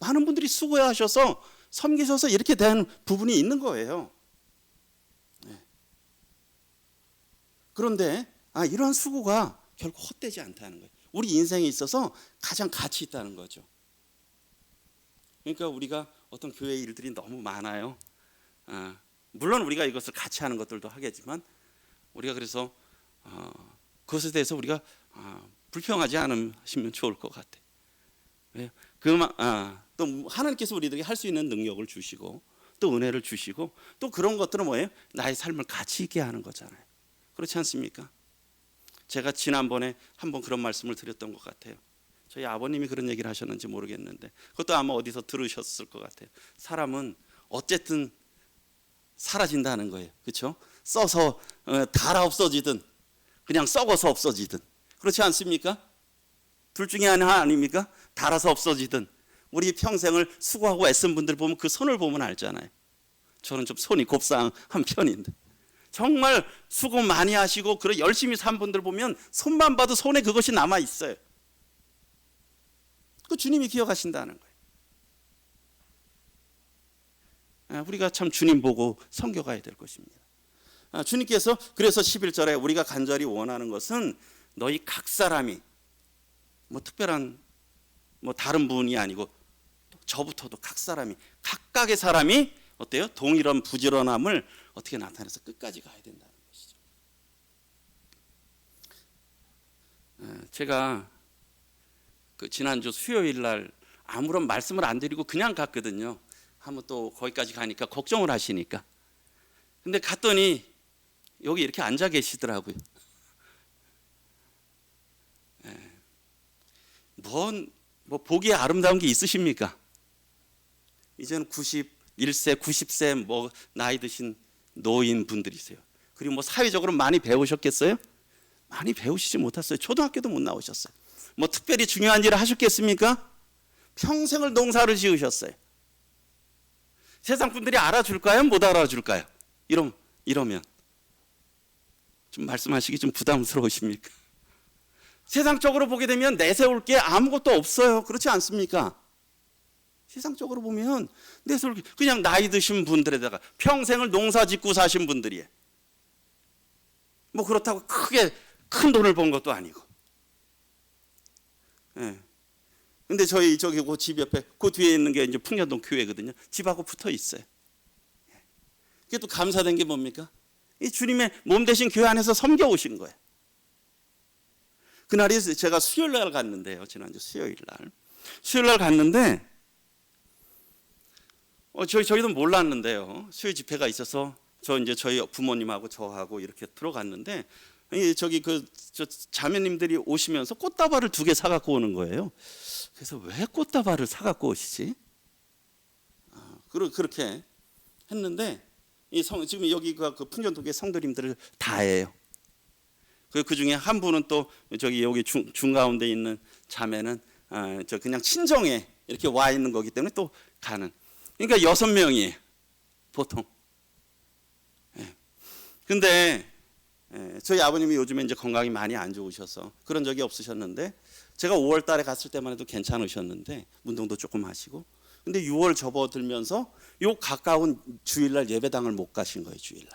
많은 분들이 수고하셔서 섬기셔서 이렇게 된 부분이 있는 거예요. 그런데 이런 수고가 결코 헛되지 않다는 거예요. 우리 인생에 있어서 가장 가치 있다는 거죠. 그러니까 우리가 어떤 교회 일들이 너무 많아요. 물론 우리가 이것을 같이 하는 것들도 하겠지만, 우리가 그래서 그것에 대해서 우리가 불평하지 않으시면 좋을 것 같아요. 또 하나님께서 우리들에게 할 수 있는 능력을 주시고 또 은혜를 주시고, 또 그런 것들은 뭐예요? 나의 삶을 가치 있게 하는 거잖아요. 그렇지 않습니까? 제가 지난번에 한번 그런 말씀을 드렸던 것 같아요. 저희 아버님이 그런 얘기를 하셨는지 모르겠는데, 그것도 아마 어디서 들으셨을 것 같아요. 사람은 어쨌든 사라진다는 거예요. 그렇죠? 써서 닳아 없어지든 그냥 썩어서 없어지든, 그렇지 않습니까? 둘 중에 하나 아닙니까? 닳아서 없어지든. 우리 평생을 수고하고 애쓴 분들 보면 그 손을 보면 알잖아요. 저는 좀 손이 곱상한 편인데, 정말 수고 많이 하시고 그래 열심히 산 분들 보면 손만 봐도 손에 그것이 남아 있어요. 그 주님이 기억하신다는 거예요. 우리가 참 주님 보고 섬겨가야 될 것입니다. 주님께서 그래서 11절에 우리가 간절히 원하는 것은 너희 각 사람이, 특별한 다른 분이 아니고 저부터도 각 사람이, 각각의 사람이 어때요? 동일한 부지런함을 어떻게 나타내서 끝까지 가야 된다는 것이죠. 제가 그 지난주 수요일 날 아무런 말씀을 안 드리고 그냥 갔거든요. 한번 또 거기까지 가니까 걱정을 하시니까. 근데 갔더니 여기 이렇게 앉아 계시더라고요. 뭐 보기에 아름다운 게 있으십니까? 이제는 91세, 90세 나이 드신 노인 분들이세요. 그리고 사회적으로 많이 배우셨겠어요? 많이 배우시지 못했어요. 초등학교도 못 나오셨어요. 특별히 중요한 일을 하셨겠습니까? 평생을 농사를 지으셨어요. 세상 분들이 알아줄까요? 못 알아줄까요? 이러면 좀 말씀하시기 좀 부담스러우십니까? 세상적으로 보게 되면 내세울 게 아무것도 없어요. 그렇지 않습니까? 세상적으로 보면 내세울 게 그냥 나이 드신 분들에다가 평생을 농사 짓고 사신 분들이에요. 그렇다고 크게 큰 돈을 번 것도 아니고. 근데 저희 그 집 옆에 그 뒤에 있는 게 이제 풍년동 교회거든요. 집하고 붙어 있어요. 그게 또 감사된 게 뭡니까? 이 주님의 몸 대신 교회 안에서 섬겨 오신 거예요. 그날이 제가 수요일 날 갔는데요. 지난주 수요일 날 갔는데 저희도 몰랐는데요. 수요 집회가 있어서 저희 부모님하고 저하고 이렇게 들어갔는데, 저기 저 자매님들이 오시면서 꽃다발을 2개 사갖고 오는 거예요. 그래서 왜 꽃다발을 사갖고 오시지? 그렇게 했는데 지금 여기가 그 풍년동의 성도님들 다예요. 그 중에 한 분은 또 저기 여기 중가운데 있는 자매는 저 그냥 친정에 이렇게 와 있는 거기 때문에 또 가는. 그러니까 6명이에요 보통. 근데 저희 아버님이 요즘에 이제 건강이 많이 안 좋으셔서 그런 적이 없으셨는데, 제가 5월 달에 갔을 때만 해도 괜찮으셨는데 운동도 조금 하시고, 근데 6월 접어들면서 요 가까운 주일날 예배당을 못 가신 거예요. 주일날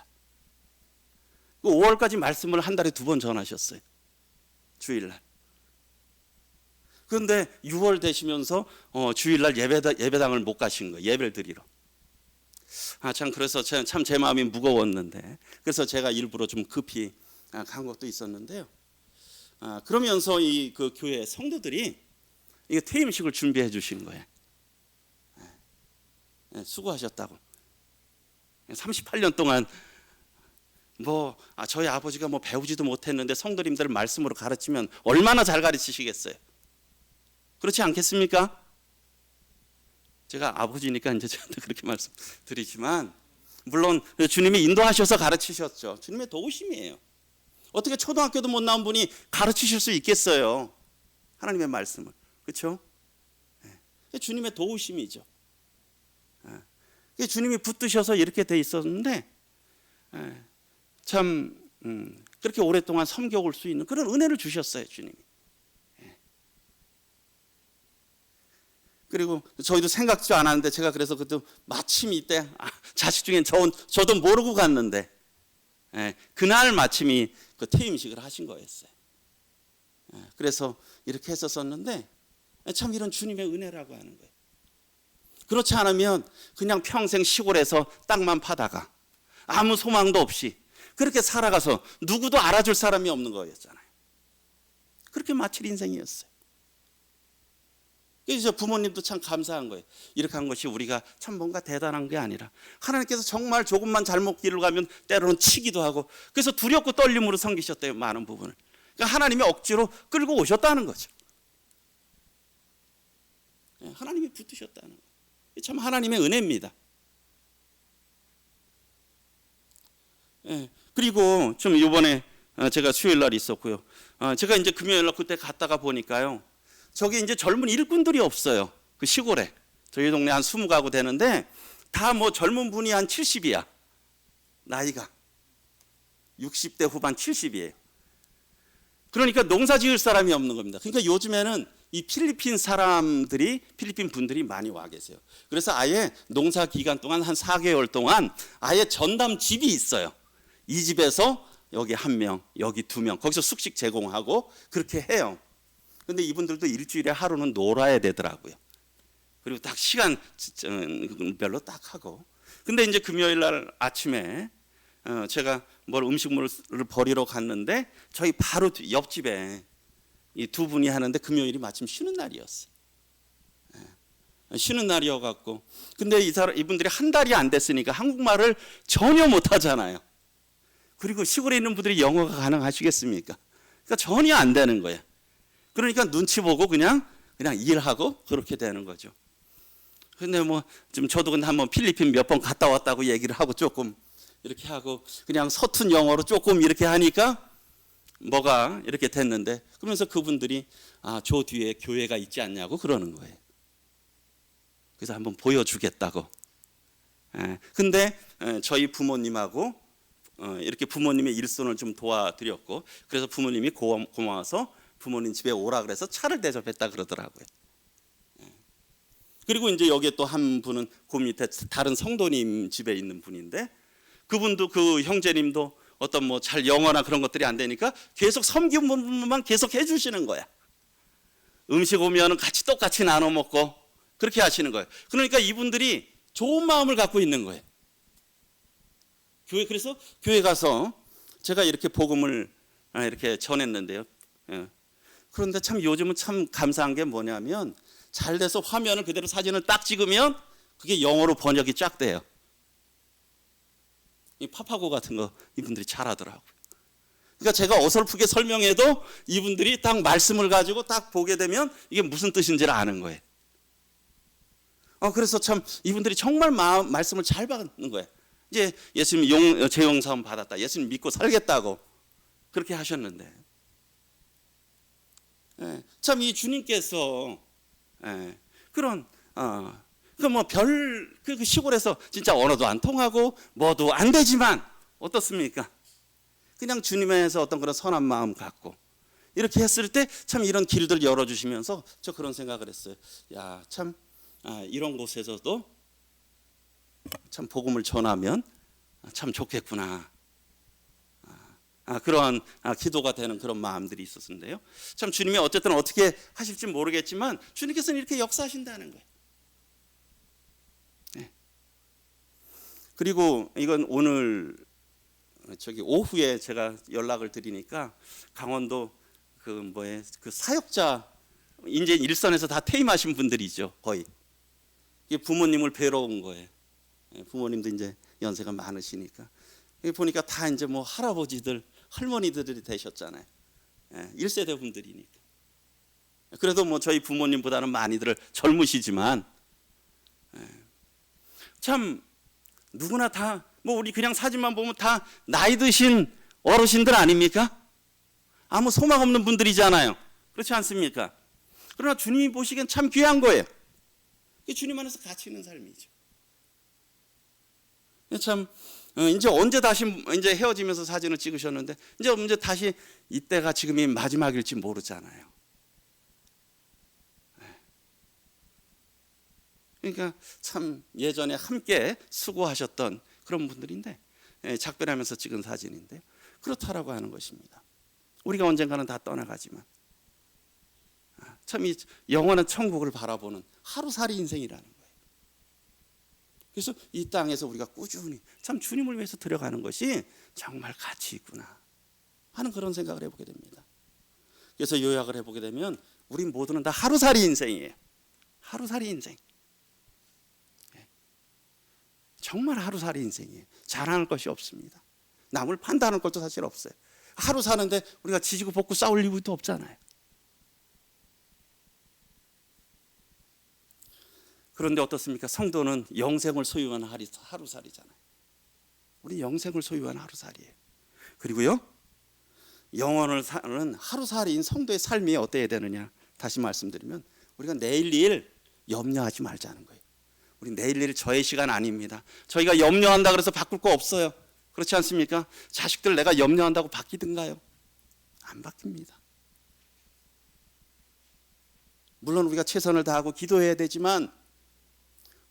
5월까지 말씀을 한 달에 2번 전하셨어요, 주일날. 그런데 6월 되시면서 주일날 예배당을 못 가신 거예요, 예배를 드리러. 참 그래서 참 제 마음이 무거웠는데, 그래서 제가 일부러 좀 급히 간 것도 있었는데요. 그러면서 그 교회 성도들이 이게 퇴임식을 준비해 주신 거예요. 수고하셨다고. 38년 동안 저희 아버지가 배우지도 못했는데 성도님들 말씀으로 가르치면 얼마나 잘 가르치시겠어요? 그렇지 않겠습니까? 제가 아버지니까 이제 저한테 그렇게 말씀드리지만, 물론 주님이 인도하셔서 가르치셨죠. 주님의 도우심이에요. 어떻게 초등학교도 못 나온 분이 가르치실 수 있겠어요, 하나님의 말씀을. 그렇죠? 주님의 도우심이죠. 주님이 붙드셔서 이렇게 돼 있었는데, 참 그렇게 오랫동안 섬겨올 수 있는 그런 은혜를 주셨어요, 주님이. 그리고 저희도 생각지도 않았는데, 제가 그래서 그때 마침 이때 자식 중엔 저도 모르고 갔는데, 그날 마침이 그 퇴임식을 하신 거였어요. 그래서 이렇게 했었었는데, 참 이런 주님의 은혜라고 하는 거예요. 그렇지 않으면 그냥 평생 시골에서 땅만 파다가 아무 소망도 없이 그렇게 살아가서 누구도 알아줄 사람이 없는 거였잖아요. 그렇게 마칠 인생이었어요. 그래서 부모님도 참 감사한 거예요. 이렇게 한 것이 우리가 참 뭔가 대단한 게 아니라, 하나님께서 정말 조금만 잘못 길을 가면 때로는 치기도 하고, 그래서 두렵고 떨림으로 섬기셨대요, 많은 부분을. 그러니까 하나님이 억지로 끌고 오셨다는 거죠. 하나님이 붙으셨다는 거예요. 참 하나님의 은혜입니다. 그리고 좀 이번에 제가 수요일 날 있었고요. 제가 이제 금요일 날 그때 갔다가 보니까요, 저기 이제 젊은 일꾼들이 없어요. 그 시골에 저희 동네 한 20가구 되는데 다 젊은 분이 한 70이야. 나이가 60대 후반 70이에요. 그러니까 농사 지을 사람이 없는 겁니다. 그러니까 요즘에는 이 필리핀 분들이 많이 와 계세요. 그래서 아예 농사 기간 동안 한 4개월 동안 아예 전담 집이 있어요. 이 집에서 여기 1명, 여기 2명, 거기서 숙식 제공하고 그렇게 해요. 근데 이분들도 일주일에 하루는 놀아야 되더라고요. 그리고 딱 시간별로 딱 하고. 근데 이제 금요일 날 아침에 제가 음식물을 버리러 갔는데, 저희 바로 옆집에 이 2분이 하는데 금요일이 마침 쉬는 날이었어요. 쉬는 날이어갖고, 근데 이분들이 한 달이 안 됐으니까 한국말을 전혀 못 하잖아요. 그리고 시골에 있는 분들이 영어가 가능하시겠습니까? 그러니까 전혀 안 되는 거예요. 그러니까 눈치 보고 그냥 일하고 그렇게 되는 거죠. 근데 좀 저도 근데 한번 필리핀 몇 번 갔다 왔다고 얘기를 하고 조금 이렇게 하고 그냥 서툰 영어로 조금 이렇게 하니까 뭐가 이렇게 됐는데, 그러면서 그분들이 저 뒤에 교회가 있지 않냐고 그러는 거예요. 그래서 한번 보여주겠다고. 근데 저희 부모님하고 이렇게 부모님의 일손을 좀 도와드렸고, 그래서 부모님이 고마워서 부모님 집에 오라 그래서 차를 대접했다 그러더라고요. 그리고 이제 여기에 또 한 분은 그 밑에 다른 성도님 집에 있는 분인데, 그분도 그 형제님도 어떤 잘 영어나 그런 것들이 안 되니까 계속 섬기는 계속 해주시는 거야. 음식 오면은 같이 똑같이 나눠 먹고 그렇게 하시는 거예요. 그러니까 이분들이 좋은 마음을 갖고 있는 거예요. 그래서 교회 가서 제가 이렇게 복음을 이렇게 전했는데요. 그런데 참 요즘은 참 감사한 게 뭐냐면, 잘 돼서 화면을 그대로 사진을 딱 찍으면 그게 영어로 번역이 쫙 돼요. 이 파파고 같은 거 이분들이 잘하더라고요. 그러니까 제가 어설프게 설명해도 이분들이 딱 말씀을 가지고 딱 보게 되면 이게 무슨 뜻인지를 아는 거예요. 그래서 참 이분들이 정말 말씀을 잘 받는 거예요. 이제 예수님 재용사함 받았다, 예수님 믿고 살겠다고. 그렇게 하셨는데, 참 이 주님께서 그런 그 시골에서 진짜 언어도 안 통하고 뭐도 안 되지만 어떻습니까? 그냥 주님에서 어떤 그런 선한 마음 갖고 이렇게 했을 때 참 이런 길들 열어주시면서 저 그런 생각을 했어요. 야, 참 이런 곳에서도 참 복음을 전하면 참 좋겠구나. 그러한 기도가 되는 그런 마음들이 있었는데요. 참 주님이 어쨌든 어떻게 하실지 모르겠지만 주님께서는 이렇게 역사하신다는 거예요. 그리고 이건 오늘 오후에 제가 연락을 드리니까 강원도 그 사역자 이제 일선에서 다 퇴임하신 분들이죠. 거의 부모님을 뵈러 온 거예요. 부모님도 이제 연세가 많으시니까 보니까 다 이제 뭐 할아버지들 할머니들이 되셨잖아요. 1세대 분들이니까. 그래도 뭐 저희 부모님보다는 많이들 젊으시지만 참 누구나 다 뭐 우리 그냥 사진만 보면 다 나이 드신 어르신들 아닙니까? 아무 소망 없는 분들이잖아요. 그렇지 않습니까? 그러나 주님이 보시기엔 참 귀한 거예요. 주님 안에서 가치 있는 삶이죠. 참 이제 언제 다시 이제 헤어지면서 사진을 찍으셨는데 이제 다시 이때가 지금이 마지막일지 모르잖아요. 그러니까 참 예전에 함께 수고하셨던 그런 분들인데 작별하면서 찍은 사진인데 그렇다라고 하는 것입니다. 우리가 언젠가는 다 떠나가지만 참 이 영원한 천국을 바라보는 하루살이 인생이라는 거예요. 그래서 이 땅에서 우리가 꾸준히 참 주님을 위해서 들어가는 것이 정말 가치 있구나 하는 그런 생각을 해보게 됩니다. 그래서 요약을 해보게 되면 우리 모두는 다 하루살이 인생이에요. 하루살이 인생. 정말 하루살이 인생이에요. 자랑할 것이 없습니다. 남을 판단할 것도 사실 없어요. 하루 사는데 우리가 지지고 볶고 싸울 이유도 없잖아요. 그런데 어떻습니까? 성도는 영생을 소유한 하루살이잖아요. 우리 영생을 소유한 하루살이에요. 그리고요, 영원을 사는 하루살이인 성도의 삶이 어때야 되느냐? 다시 말씀드리면 우리가 내일 일 염려하지 말자는 거예요. 우리 내일 일 저의 시간 아닙니다. 저희가 염려한다 그래서 바꿀 거 없어요. 그렇지 않습니까? 자식들 내가 염려한다고 바뀌든가요? 안 바뀝니다. 물론 우리가 최선을 다하고 기도해야 되지만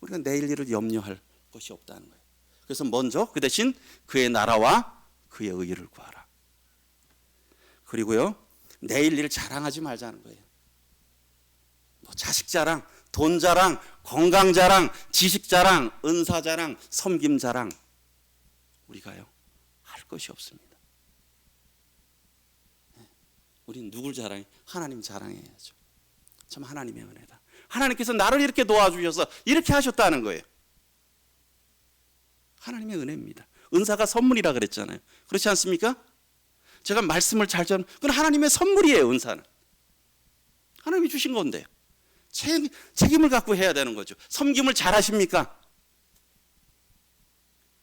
우리가 내일 일을 염려할 것이 없다는 거예요. 그래서 먼저 그 대신 그의 나라와 그의 의를 구하라. 그리고요, 내일 일을 자랑하지 말자는 거예요. 뭐 자식 자랑, 돈 자랑, 건강 자랑, 지식 자랑, 은사 자랑, 섬김 자랑 우리가요 할 것이 없습니다. 우리는 누굴 자랑해? 하나님 자랑해야죠. 참 하나님의 은혜다. 하나님께서 나를 이렇게 도와주셔서 이렇게 하셨다는 거예요. 하나님의 은혜입니다. 은사가 선물이라 그랬잖아요. 그렇지 않습니까? 제가 말씀을 잘 전하면 그건 하나님의 선물이에요. 은사는 하나님이 주신 건데요. 책임을 갖고 해야 되는 거죠. 섬김을 잘 하십니까?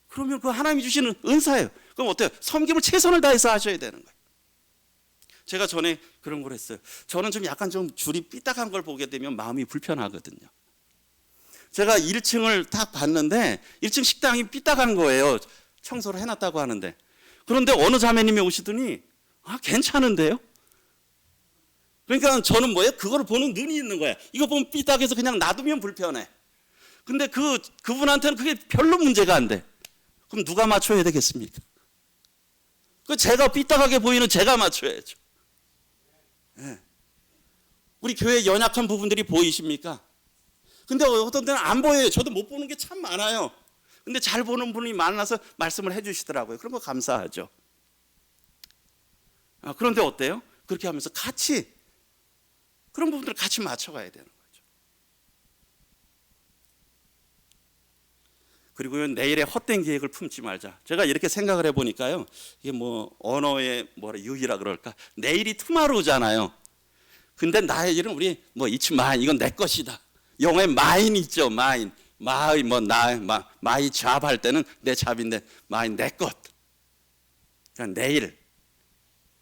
그러면 그 하나님이 주시는 은사예요. 그럼 어때요? 섬김을 최선을 다해서 하셔야 되는 거예요. 제가 전에 그런 걸 했어요. 저는 좀 약간 좀 줄이 삐딱한 걸 보게 되면 마음이 불편하거든요. 제가 1층을 딱 봤는데 1층 식당이 삐딱한 거예요. 청소를 해놨다고 하는데. 그런데 어느 자매님이 오시더니 괜찮은데요? 그러니까 저는 뭐예요? 그거를 보는 눈이 있는 거예요. 이거 보면 삐딱해서 그냥 놔두면 불편해. 근데 그분한테는 그게 별로 문제가 안 돼. 그럼 누가 맞춰야 되겠습니까? 제가 삐딱하게 보이는 제가 맞춰야죠. 네. 우리 교회 연약한 부분들이 보이십니까? 근데 어떤 때는 안 보여요. 저도 못 보는 게 참 많아요. 근데 잘 보는 분이 많아서 말씀을 해주시더라고요. 그런 거 감사하죠. 그런데 어때요? 그렇게 하면서 같이 그런 부분들을 같이 맞춰가야 되는 거죠. 그리고 내일의 헛된 계획을 품지 말자. 제가 이렇게 생각을 해보니까요, 이게 뭐 언어의 유희라 그럴까? 내일이 투마로우잖아요. 근데 나의 일은 우리 이츠 마인, 이건 내 것이다. 영어에 마인 있죠, 마인. 마이 잡 할 때는 내 잡인데 마인 내 것. 그러니까 내일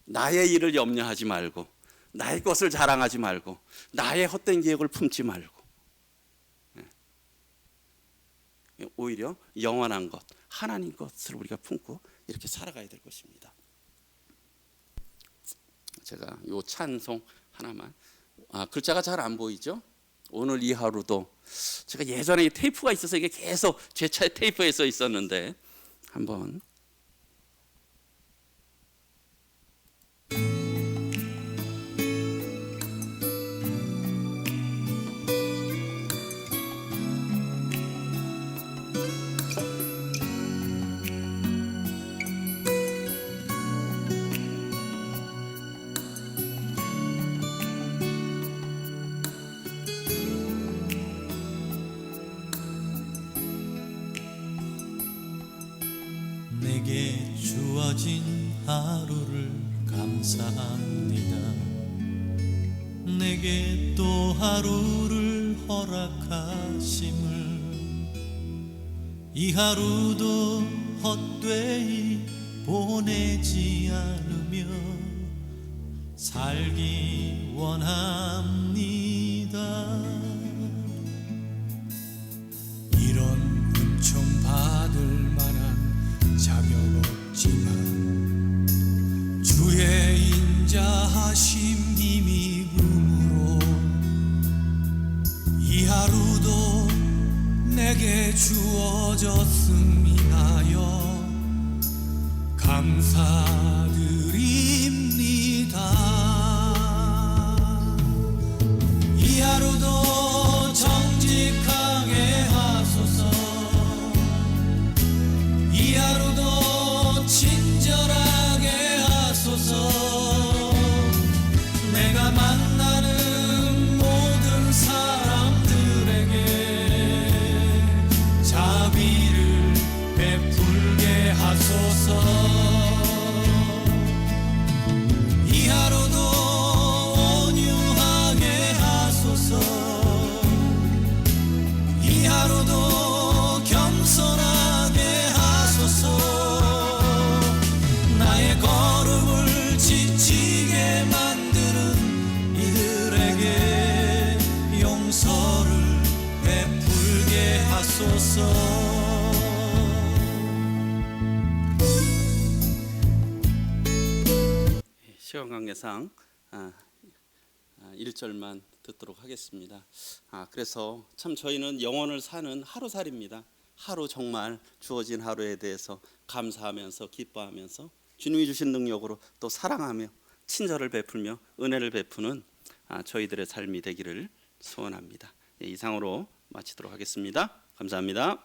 나의 일을 염려하지 말고, 나의 것을 자랑하지 말고, 나의 헛된 계획을 품지 말고, 오히려 영원한 것, 하나님 것을 우리가 품고 이렇게 살아가야 될 것입니다. 제가 요 찬송 하나만, 글자가 잘 안 보이죠? 오늘 이 하루도, 제가 예전에 테이프가 있어서 이게 계속 제 차에 테이프에 써 있었는데 한번 내게 주어진 하루를 감사합니다. 내게 또 하루를 허락하심을, 이 하루도 헛되이 보내지 않으며 살기 원합니다. 이런 은총 받을 만한 자격 없지만 주의 인자하심 힘입음으로 이 하루도 내게 주어졌음이나여 감사드립니다. 이 하루도 정직하게 하소서. 이 하루도 친절하게 하소서. 내가 만나는 모든 사람들에게 자비를 베풀게 하소서. 이 하루도 온유하게 하소서. 이 하루도 겸손하게 하소서. 나의 걸음을 지치게 만드는 이들에게 용서를 베풀게 하소서. 시간관계상 1절만 듣도록 하겠습니다. 그래서 참 저희는 영혼을 사는 하루살이입니다. 하루 정말 주어진 하루에 대해서 감사하면서 기뻐하면서 주님이 주신 능력으로 또 사랑하며 친절을 베풀며 은혜를 베푸는 저희들의 삶이 되기를 소원합니다. 이상으로 마치도록 하겠습니다. 감사합니다.